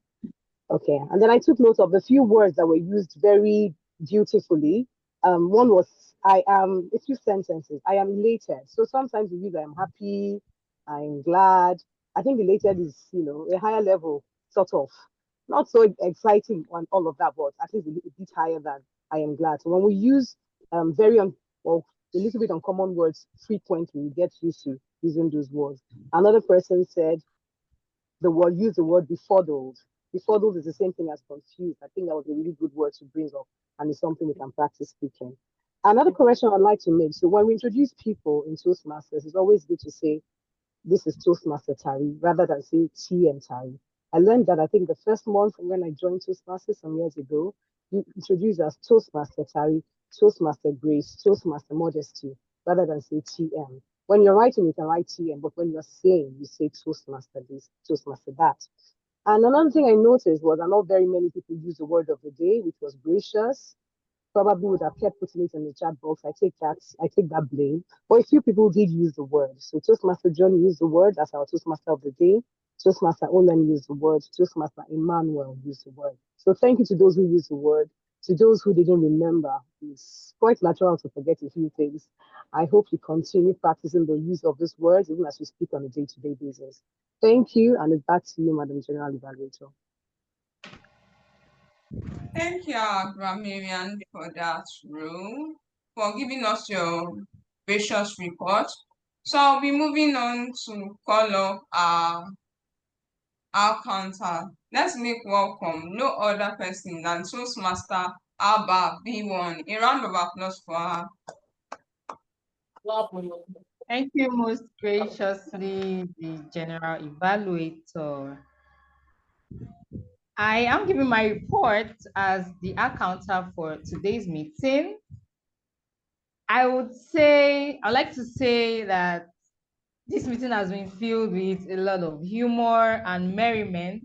Okay, and then I took note of a few words that were used very beautifully. One was I am, a few sentences. I am elated. So sometimes we use I am happy, I'm glad. I think elated is, a higher level, sort of. Not so exciting on all of that, but at least a bit higher than I am glad. So when we use well, a little bit uncommon words frequently, we get used to using those words. Another person said use the word befuddled. Befuddled is the same thing as confused. I think that was a really good word to bring up, and it's something we can practice speaking. Another correction I'd like to make. So when we introduce people in Toastmasters, it's always good to say this is Toastmaster Tari rather than say TM Tari. I learned that I think the first month when I joined Toastmasters some years ago, you introduce as Toastmaster Tari, Toastmaster Grace, Toastmaster Modesty, rather than say TM. When you're writing, you can write TM, but when you're saying, you say Toastmaster this, Toastmaster that. And another thing I noticed was that not very many people use the word of the day, which was gracious. Probably would have kept putting it in the chat box. I take that blame. But a few people did use the word. So Toastmaster John used the word as our Toastmaster of the day. Toastmaster Olan used the word. Toastmaster Emmanuel used the word. So thank you to those who used the word. To those who didn't remember, it's quite natural to forget a few things. I hope you continue practicing the use of these words even as you speak on a day-to-day basis. Thank you, and it's back to you, Madam General Evaluator. Thank you, Grammarian, for that rule, for giving us your gracious report. So I'll be moving on to call up our counter. Let's make welcome no other person than Toastmaster Alba B1. A round of applause for her. Thank you most graciously, the General Evaluator. I am giving my report as the accountant for today's meeting. I'd like to say that this meeting has been filled with a lot of humor and merriment.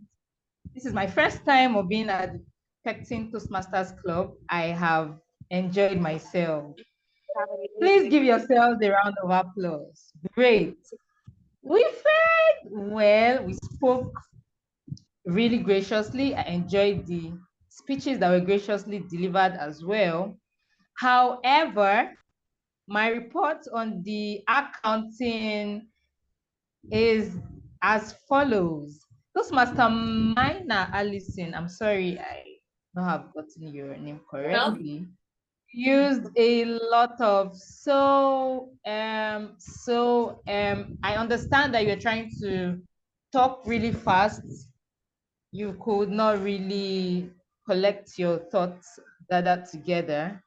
This is my first time of being at the Pecten Toastmasters Club. I have enjoyed myself. Please give yourselves a round of applause. Great. We fared well. We spoke really graciously. I enjoyed the speeches that were graciously delivered as well. However, my report on the accounting is as follows. Toastmaster Minor Allison, I'm sorry, I don't have gotten your name correctly. Used a lot of I understand that you're trying to talk really fast. You could not really collect your thoughts gathered together.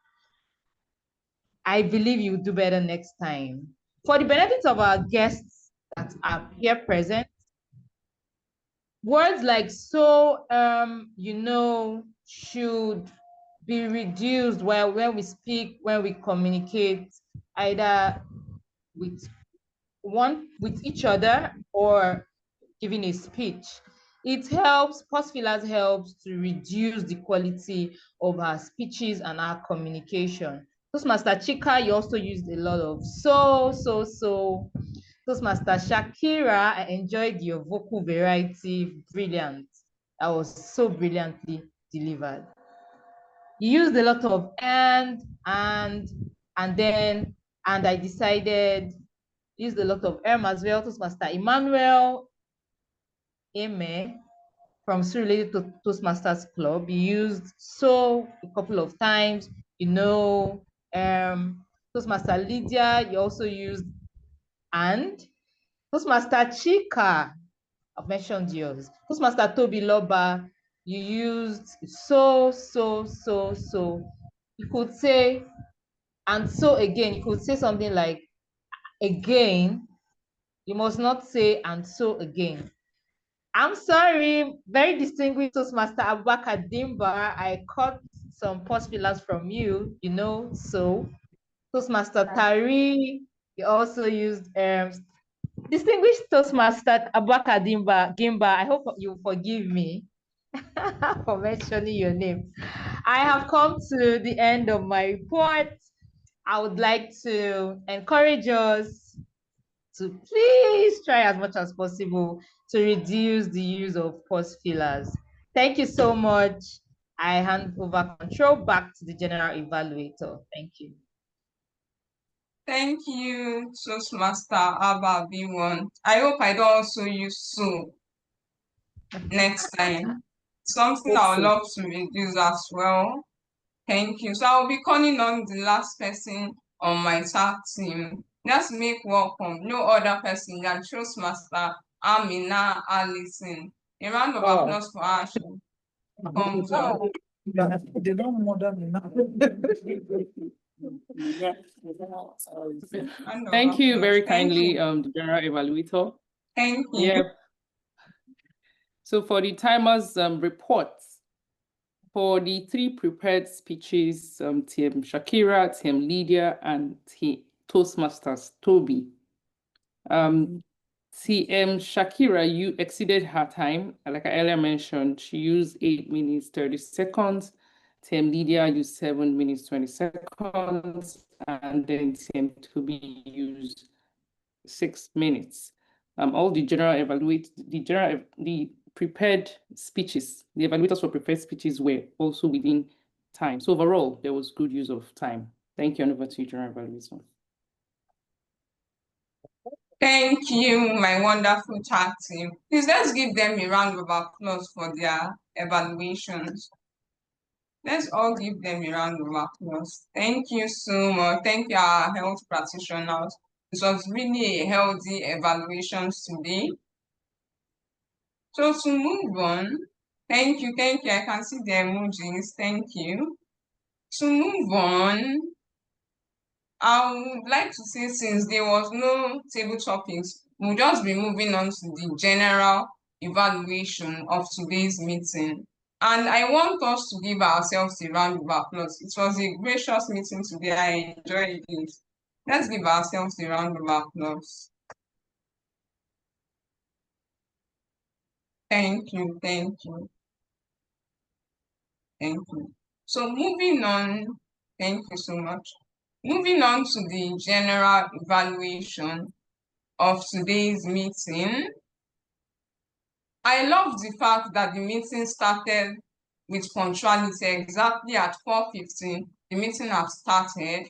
I believe you will do better next time. For the benefit of our guests that are here present, words like should be reduced when we speak, when we communicate, either with each other or giving a speech. It helps, Postfillers helps to reduce the quality of our speeches and our communication. Toastmaster Chika, you also used a lot of Toastmaster Shakira, I enjoyed your vocal variety, brilliant. That was so brilliantly delivered. You used a lot of and then, and I decided, used a lot of as well. Toastmaster Emmanuel Eme from Related to Toastmasters Club. You used a couple of times, Toastmaster Lydia, you also used and. Toastmaster Chika, I've mentioned yours. Toastmaster Toby Loba, you used so. You could say, and so again, you could say something like, again. You must not say, and so again. I'm sorry, very distinguished Toastmaster Abubakar Dimba, I caught some postfillers from you, so. Toastmaster Tari, you also used distinguished Toastmaster Abubakar Gimba, I hope you forgive me for mentioning your name. I have come to the end of my report. I would like to encourage us to please try as much as possible to reduce the use of pause fillers. Thank you so much. I hand over control back to the general evaluator. Thank you. Thank you, Toastmaster Abba B1. I hope I don't also use so next time. Something I would love to reduce as well. Thank you. So I'll be calling on the last person on my tag team. Let's make welcome. No other person than Toastmaster Amina Allison. A round of applause for her. Thumbs up. They don't murder me now. Thank you very kindly, the general evaluator. Thank you. Yeah. So for the timers reports, for the 3 prepared speeches, Team Shakira, Team Lydia, and Team Toastmasters, Toby. TM Shakira, you exceeded her time. Like I earlier mentioned, she used 8 minutes, 30 seconds. TM Lydia used 7 minutes, 20 seconds. And then TM Toby used 6 minutes. All the the prepared speeches, the evaluators for prepared speeches were also within time. So overall, there was good use of time. Thank you, and over to you, General Evaluator. Thank you, my wonderful tag team. Please let's give them a round of applause for their evaluations. Let's all give them a round of applause. Thank you so much. Thank you, our health practitioners. This was really a healthy evaluations today. So to move on, thank you. I can see the emojis. Thank you. To move on, I would like to say, since there was no table topics, we'll just be moving on to the general evaluation of today's meeting. And I want us to give ourselves a round of applause. It was a gracious meeting today. I enjoyed it. Let's give ourselves a round of applause. Thank you. Thank you. Thank you. So moving on, thank you so much. Moving on to the general evaluation of today's meeting. I love the fact that the meeting started with punctuality exactly at 4:15. The meeting has started.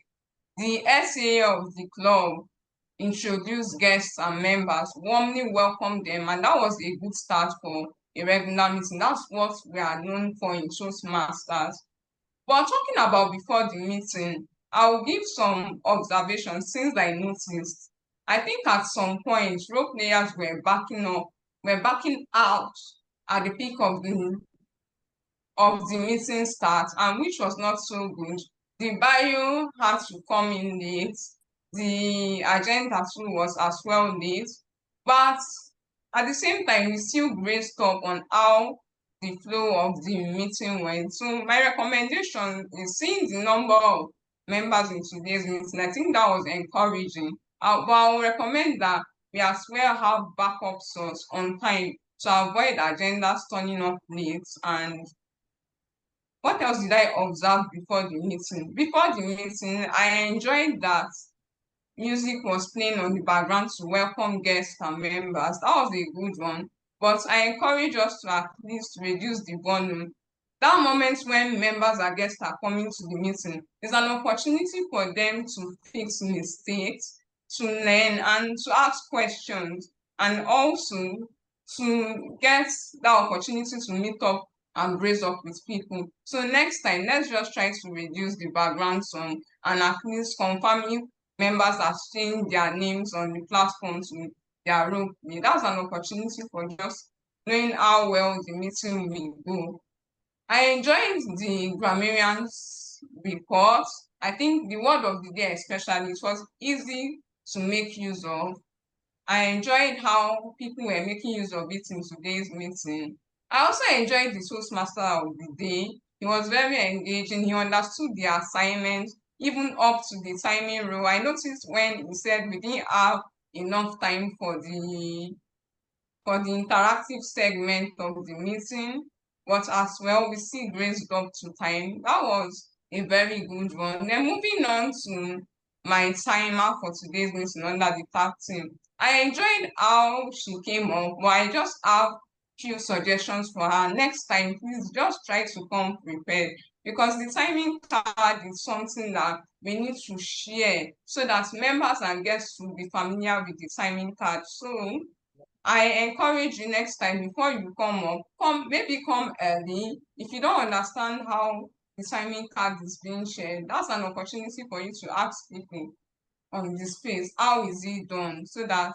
The SA of the club introduced guests and members, warmly welcomed them, and that was a good start for a regular meeting. That's what we are known for in Toastmasters. But talking about before the meeting, I'll give some observations, things I noticed. I think at some point, role players were backing out at the peak of the meeting start, and which was not so good. The bio had to come in late. The agenda too was as well late. But at the same time, we still braced up on how the flow of the meeting went. So my recommendation is, seeing the number of members in today's meeting, I think that was encouraging. But I'll recommend that we as well have backup source on time to avoid agendas turning up late. And what else did I observe before the meeting? Before the meeting, I enjoyed that music was playing on the background to welcome guests and members. That was a good one. But I encourage us to at least reduce the volume. That moment when members and guests are coming to the meeting is an opportunity for them to fix mistakes, to learn and to ask questions, and also to get that opportunity to meet up and brace up with people. So next time, let's just try to reduce the background song and at least confirming members are seeing their names on the platforms with their role play. That's an opportunity for just knowing how well the meeting will go. I enjoyed the grammarians report. I think the word of the day especially, it was easy to make use of. I enjoyed how people were making use of it in today's meeting. I also enjoyed the Toastmaster of the day. He was very engaging. He understood the assignment, even up to the timing rule. I noticed when he said we didn't have enough time for the interactive segment of the meeting, but as well, we still graced up to time. That was a very good one. Then moving on to my timer for today's meeting under the tag team. I enjoyed how she came up, but I just have few suggestions for her. Next time, please just try to come prepared, because the timing card is something that we need to share so that members and guests will be familiar with the timing card. So I encourage you next time, before you come up, maybe come early. If you don't understand how the timing card is being shared, that's an opportunity for you to ask people on the space, how is it done, so that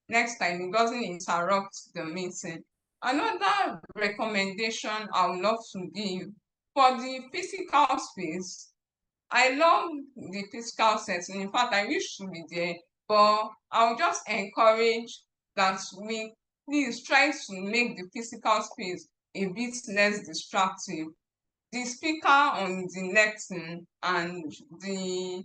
next time it doesn't interrupt the meeting. Another recommendation I would love to give for the physical space, I love the physical setting. In fact, I wish to be there, but I'll just encourage that we please try to make the physical space a bit less distractive. The speaker on the lectern and the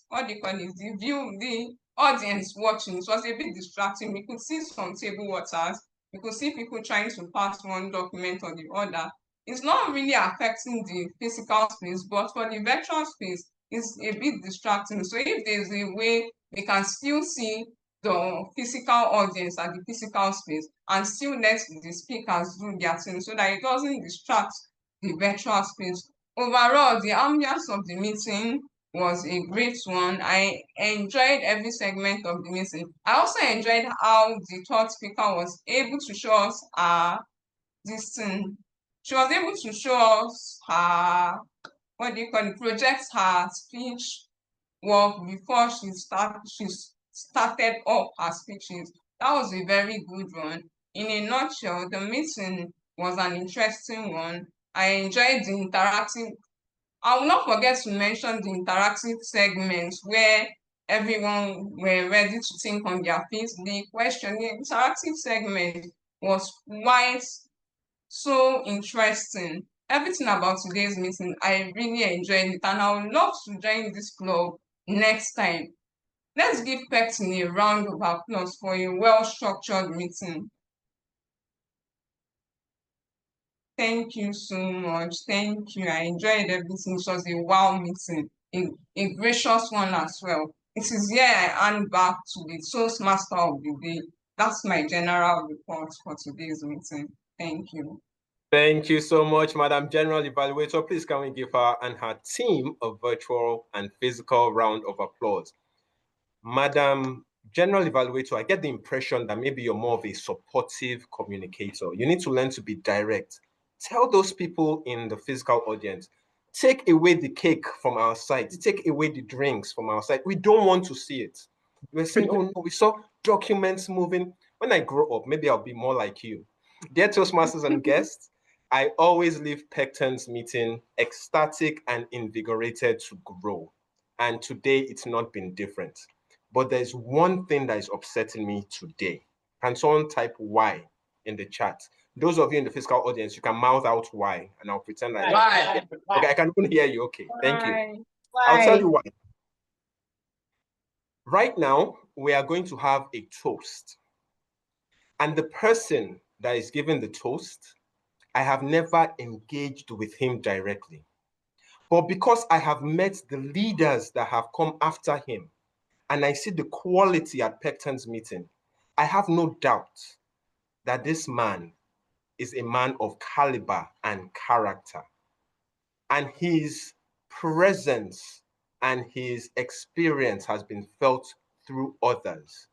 what do you call it, the audience watching, it was a bit distracting. We could see some table waters, we could see people trying to pass one document or the other. It's not really affecting the physical space, but for the virtual space, it's a bit distracting. So if there's a way we can still see the physical audience and the physical space and still let the speakers do their thing so that it doesn't distract the virtual space. Overall, the ambience of the meeting was a great one. I enjoyed every segment of the meeting. I also enjoyed how the third speaker was able to show us this thing. She was able to show us her, what do you call it, project her speech work before she started up her speeches. That was a very good one. In a nutshell, the meeting was an interesting one. I enjoyed the interactive. I will not forget to mention the interactive segments where everyone were ready to think on their feet. The interactive segment was quite so interesting. Everything about today's meeting, I really enjoyed it, and I would love to join this club next time. Let's give Pecten a round of applause for a well-structured meeting. Thank you so much. Thank you. I enjoyed everything. It was a wow meeting, a gracious one as well. It is here I hand back to the Toastmaster of the day. That's my general report for today's meeting. Thank you. Thank you so much, Madam General Evaluator. Please can we give her and her team a virtual and physical round of applause. Madam General Evaluator, I get the impression that maybe you're more of a supportive communicator. You need to learn to be direct. Tell those people in the physical audience, take away the cake from our side, take away the drinks from our side. We don't want to see it. We're saying, oh no, we saw documents moving. When I grow up, maybe I'll be more like you. Dear Toastmasters and guests, I always leave Pecten's meeting ecstatic and invigorated to grow. And today it's not been different. But there's one thing that is upsetting me today. Can someone type Y in the chat? Those of you in the physical audience, you can mouth out Y, and I'll pretend like Y. Okay, I can even hear you. Okay, thank you. Y. I'll tell you why. Right now, we are going to have a toast. And the person that is giving the toast, I have never engaged with him directly. But because I have met the leaders that have come after him, and I see the quality at Pecten's meeting, I have no doubt that this man is a man of caliber and character. And his presence and his experience has been felt through others.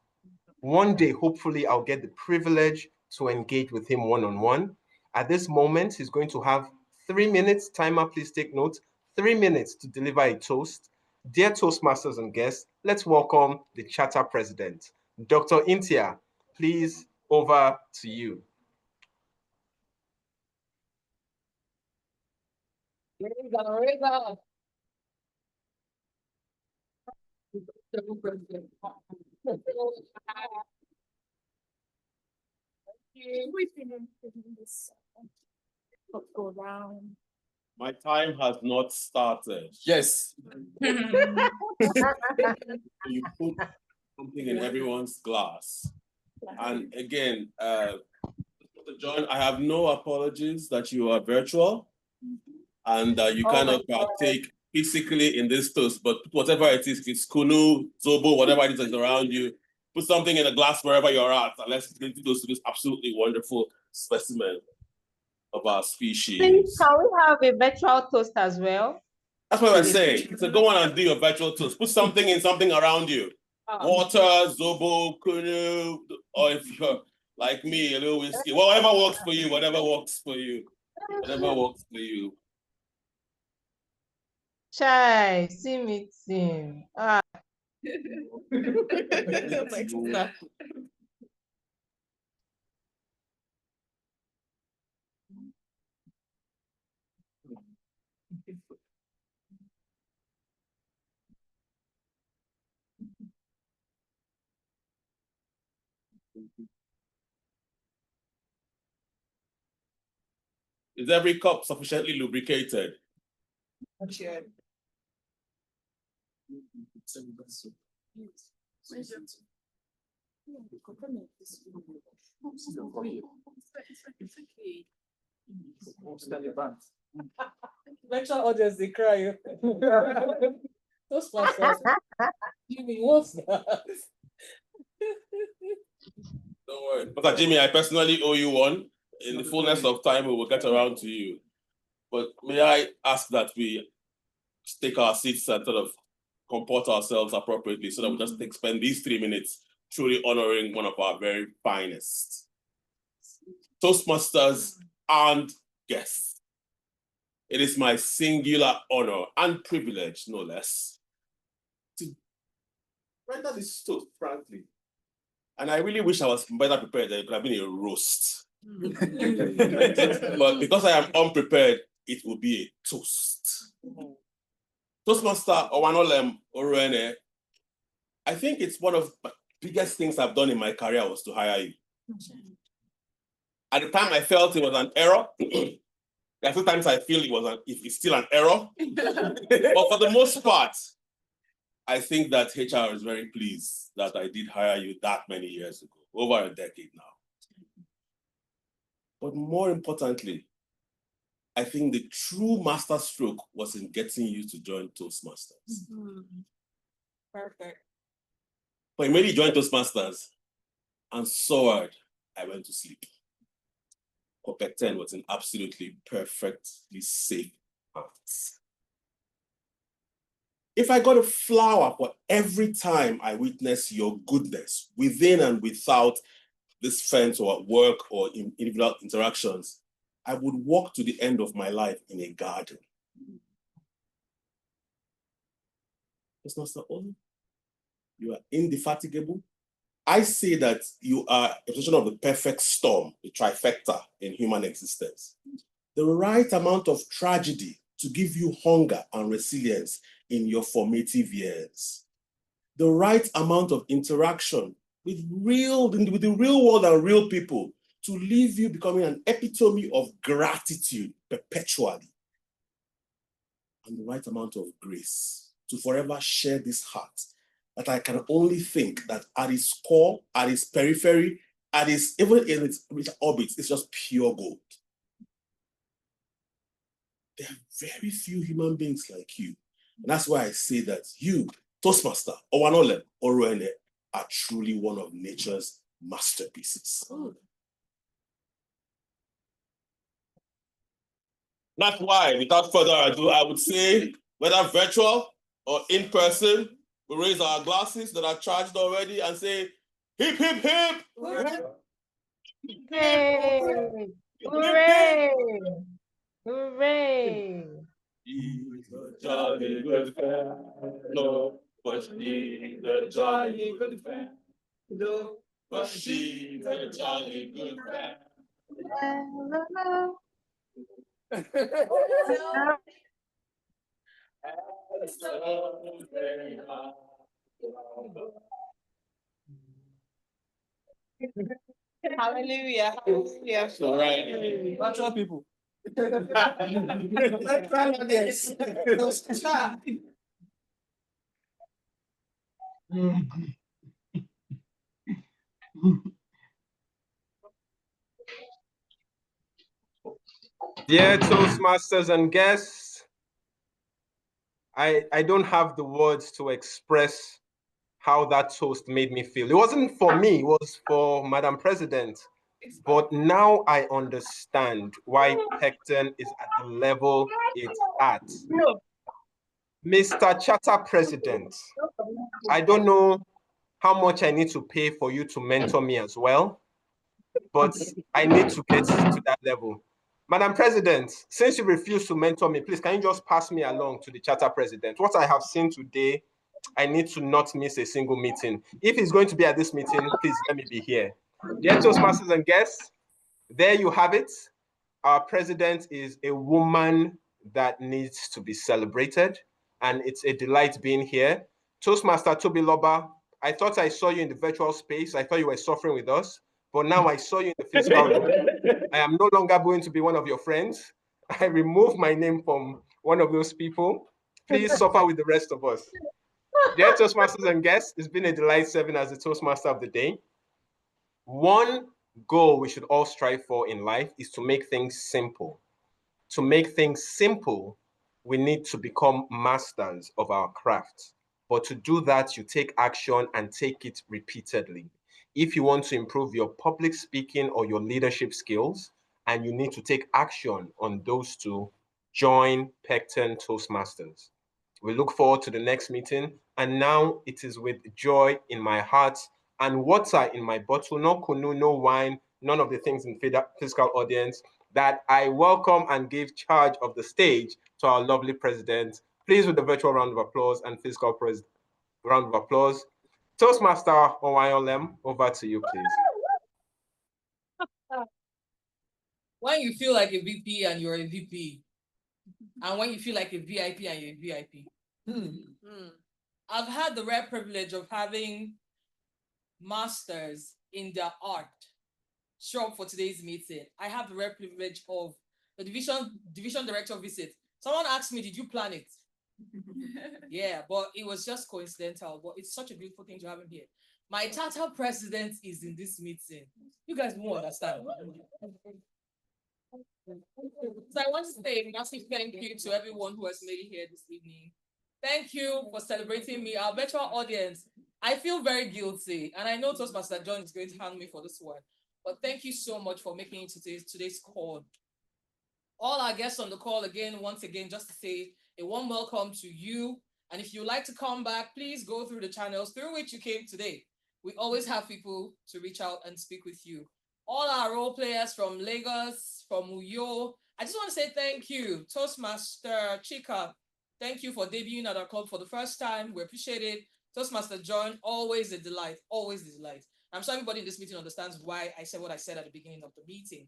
One day, hopefully, I'll get the privilege to engage with him one-on-one. At this moment, he's going to have 3 minutes. Timer, please take note. 3 minutes to deliver a toast. Dear Toastmasters and guests, let's welcome the Charter President. Dr. Intia, please, over to you. My time has not started. Yes. You put something in everyone's glass. And again, John, I have no apologies that you are virtual and you cannot partake physically in this toast, but whatever it is, it's kunu, zobo, whatever it is that's around you, put something in a glass wherever you're at, and let's introduce to this absolutely wonderful specimen of our species. Please, can we have a virtual toast as well? That's what I was saying. So go on and do your virtual toast. Put something in something around you. Water, zobo, kunu, or if you're like me, a little whiskey. Whatever works for you, whatever works for you. Whatever works for you. Chai, see me team. Ah. Is every cup sufficiently lubricated? Sure. Virtual audience, they cry. Those pastors. Jimmy, what's that? Don't worry. Dr. Jimmy, I personally owe you one. In the fullness of time, we will get around to you. But may I ask that we take our seats and sort of comport ourselves appropriately so that we just spend these 3 minutes truly honoring one of our very finest Toastmasters and guests. It is my singular honor and privilege, no less, to render this toast, frankly. And I really wish I was better prepared, that it could have been a roast. But because I am unprepared, it will be a toast. Toastmaster Owanolem Oruene, I think it's one of the biggest things I've done in my career was to hire you. At the time, I felt it was an error. There are still times I feel it's still an error. But for the most part, I think that HR is very pleased that I did hire you that many years ago, over a decade now. But more importantly, I think the true masterstroke was in getting you to join Toastmasters. Perfect. But immediately joined Toastmasters and soared, I went to sleep. Pecten was in absolutely perfectly safe hands. If I got a flower for every time I witness your goodness within and without this fence or at work or in individual interactions, I would walk to the end of my life in a garden. Toastmaster Olu, you are indefatigable. I say that you are a representation of the perfect storm, the trifecta in human existence. The right amount of tragedy to give you hunger and resilience in your formative years. The right amount of interaction with the real world and real people to leave you becoming an epitome of gratitude perpetually. And the right amount of grace to forever share this heart that I can only think that at its core, at its periphery, even in its orbit, it's just pure gold. There are very few human beings like you. And that's why I say that you, Toastmaster, Owanolem, Oruene, are truly one of nature's masterpieces. That's why, without further ado, I would say, whether virtual or in person, we raise our glasses that are charged already and say, hip, hip, hip! Hooray! Hooray! Hooray! He's a jolly good fellow, but she's a jolly good fellow, but she's a jolly good fellow. Hallelujah. Hallelujah. All right. Natural people. Dear Toastmasters and guests, I don't have the words to express how that toast made me feel. It wasn't for me, it was for Madam President. But now I understand why Pecten is at the level it's at. Mr. Charter President, I don't know how much I need to pay for you to mentor me as well, but I need to get to that level. Madam President, since you refuse to mentor me, please, can you just pass me along to the Charter President? What I have seen today, I need to not miss a single meeting. If he's going to be at this meeting, please let me be here. Dear Toastmasters and guests, there you have it. Our president is a woman that needs to be celebrated, and it's a delight being here. Toastmaster Tobiloba, I thought I saw you in the virtual space. I thought you were suffering with us, but now I saw you in the physical room. I am no longer going to be one of your friends. I removed my name from one of those people. Please suffer with the rest of us. Dear Toastmasters and guests, it's been a delight serving as the Toastmaster of the day. One goal we should all strive for in life is to make things simple. To make things simple, we need to become masters of our craft. But to do that, you take action and take it repeatedly. If you want to improve your public speaking or your leadership skills, and you need to take action on those two, join Pecten Toastmasters. We look forward to the next meeting. And now it is with joy in my heart and water in my bottle, no kunu, no wine, none of the things in physical audience, that I welcome and give charge of the stage to our lovely president. Please, with the virtual round of applause and physical round of applause. Toastmaster Owayolem, over to you, please. When you feel like a VP and you're a VP, and when you feel like a VIP and you're a VIP. I've had the rare privilege of having masters in their art show up for today's meeting. I have the rare privilege of the division director visit. Someone asked me, did you plan it? Yeah, but it was just coincidental, but it's such a beautiful thing to have him here. My Charter president is in this meeting. You guys won't understand. So I want to say a massive thank you to everyone who has made it here this evening. Thank you for celebrating me. Our virtual audience, I feel very guilty, and I know Toastmaster John is going to hand me for this one, but thank you so much for making it to today's call. All our guests on the call once again, just to say a warm welcome to you. And if you'd like to come back, please go through the channels through which you came today. We always have people to reach out and speak with you. All our role players from Lagos, from Uyo, I just want to say thank you. Toastmaster Chika, thank you for debuting at our club for the first time. We appreciate it. Toastmaster John, always a delight, always a delight. I'm sure everybody in this meeting understands why I said what I said at the beginning of the meeting.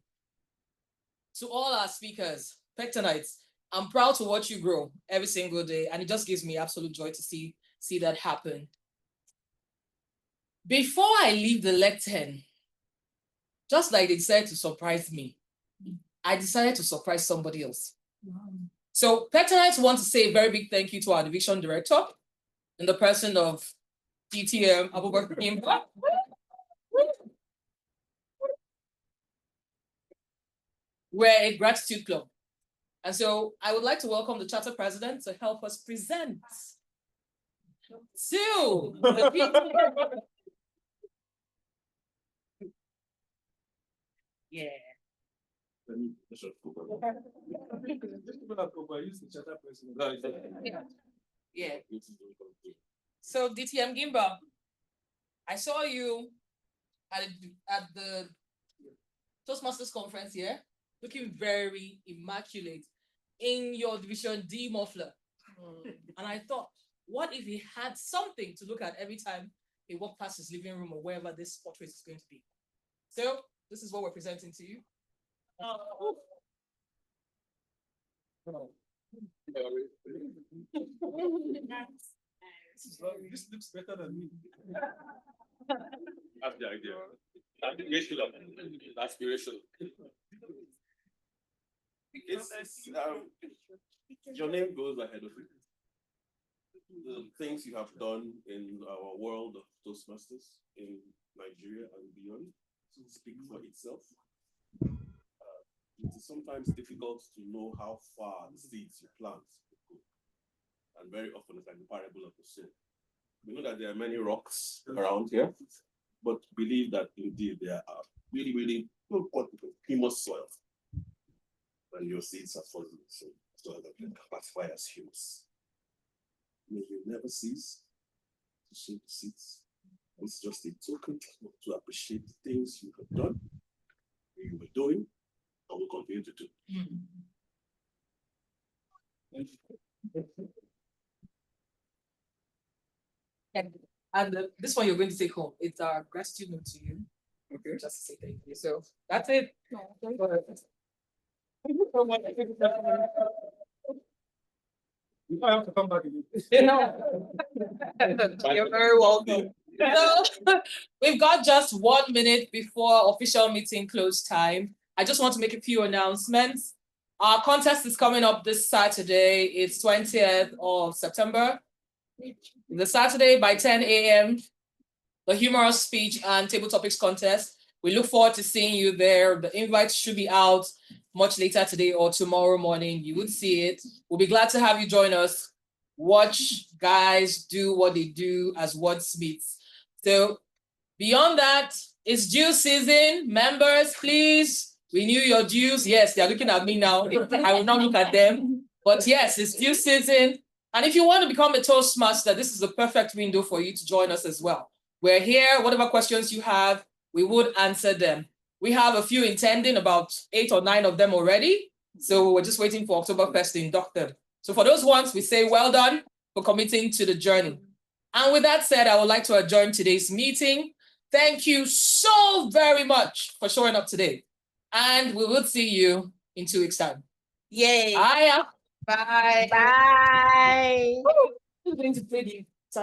To all our speakers, Pectenites, I'm proud to watch you grow every single day, and it just gives me absolute joy to see that happen. Before I leave the lectern, just like they decided to surprise me, I decided to surprise somebody else. Wow. So Pectenites want to say a very big thank you to our division director in the person of DTM Abubakar. We're a gratitude club. And so I would like to welcome the charter president to help us present to the people. Yeah. Yeah. So DTM Gimba, I saw you at the Toastmasters conference here, looking very immaculate in your division D muffler. And I thought, what if he had something to look at every time he walked past his living room or wherever this portrait is going to be? So this is what we're presenting to you. This looks better than me. That's the idea. Aspiration. Your name goes ahead of it. The things you have done in our world of Toastmasters in Nigeria and beyond speak for itself. It is sometimes difficult to know how far the seeds you plant will go. And very often it's like the parable of the soul. We know that there are many rocks around here, but believe that indeed there are really, really humus soil. And your seeds are falling, so that can classify as humus. May you never cease to sow the seeds. It's just a token to appreciate the things you have done, you were doing, and will continue to do. And this one you're going to take home. It's our gratitude note to you. Okay. Just to say thank you. So that's it. You might have to come back again. You're very welcome. So we've got just 1 minute before official meeting close time. I just want to make a few announcements. Our contest is coming up this Saturday. It's 20th of September. The Saturday by 10 a.m. The humorous speech and table topics contest. We look forward to seeing you there. The invites should be out much later today or tomorrow morning. You would see it. We'll be glad to have you join us. Watch guys do what they do as wordsmiths. So beyond that, it's due season. Members, please renew your dues. Yes, they're looking at me now. I will not look at them. But yes, it's due season. And if you want to become a Toastmaster, this is the perfect window for you to join us as well. We're here. Whatever questions you have, we would answer them. We have a few intending, about 8 or 9 of them already. So we're just waiting for October 1st to induct them. So for those ones, we say well done for committing to the journey. And with that said, I would like to adjourn today's meeting. Thank you so very much for showing up today. And we will see you in 2 weeks' time. Yay. Bye. Bye. Bye. Who's going to play the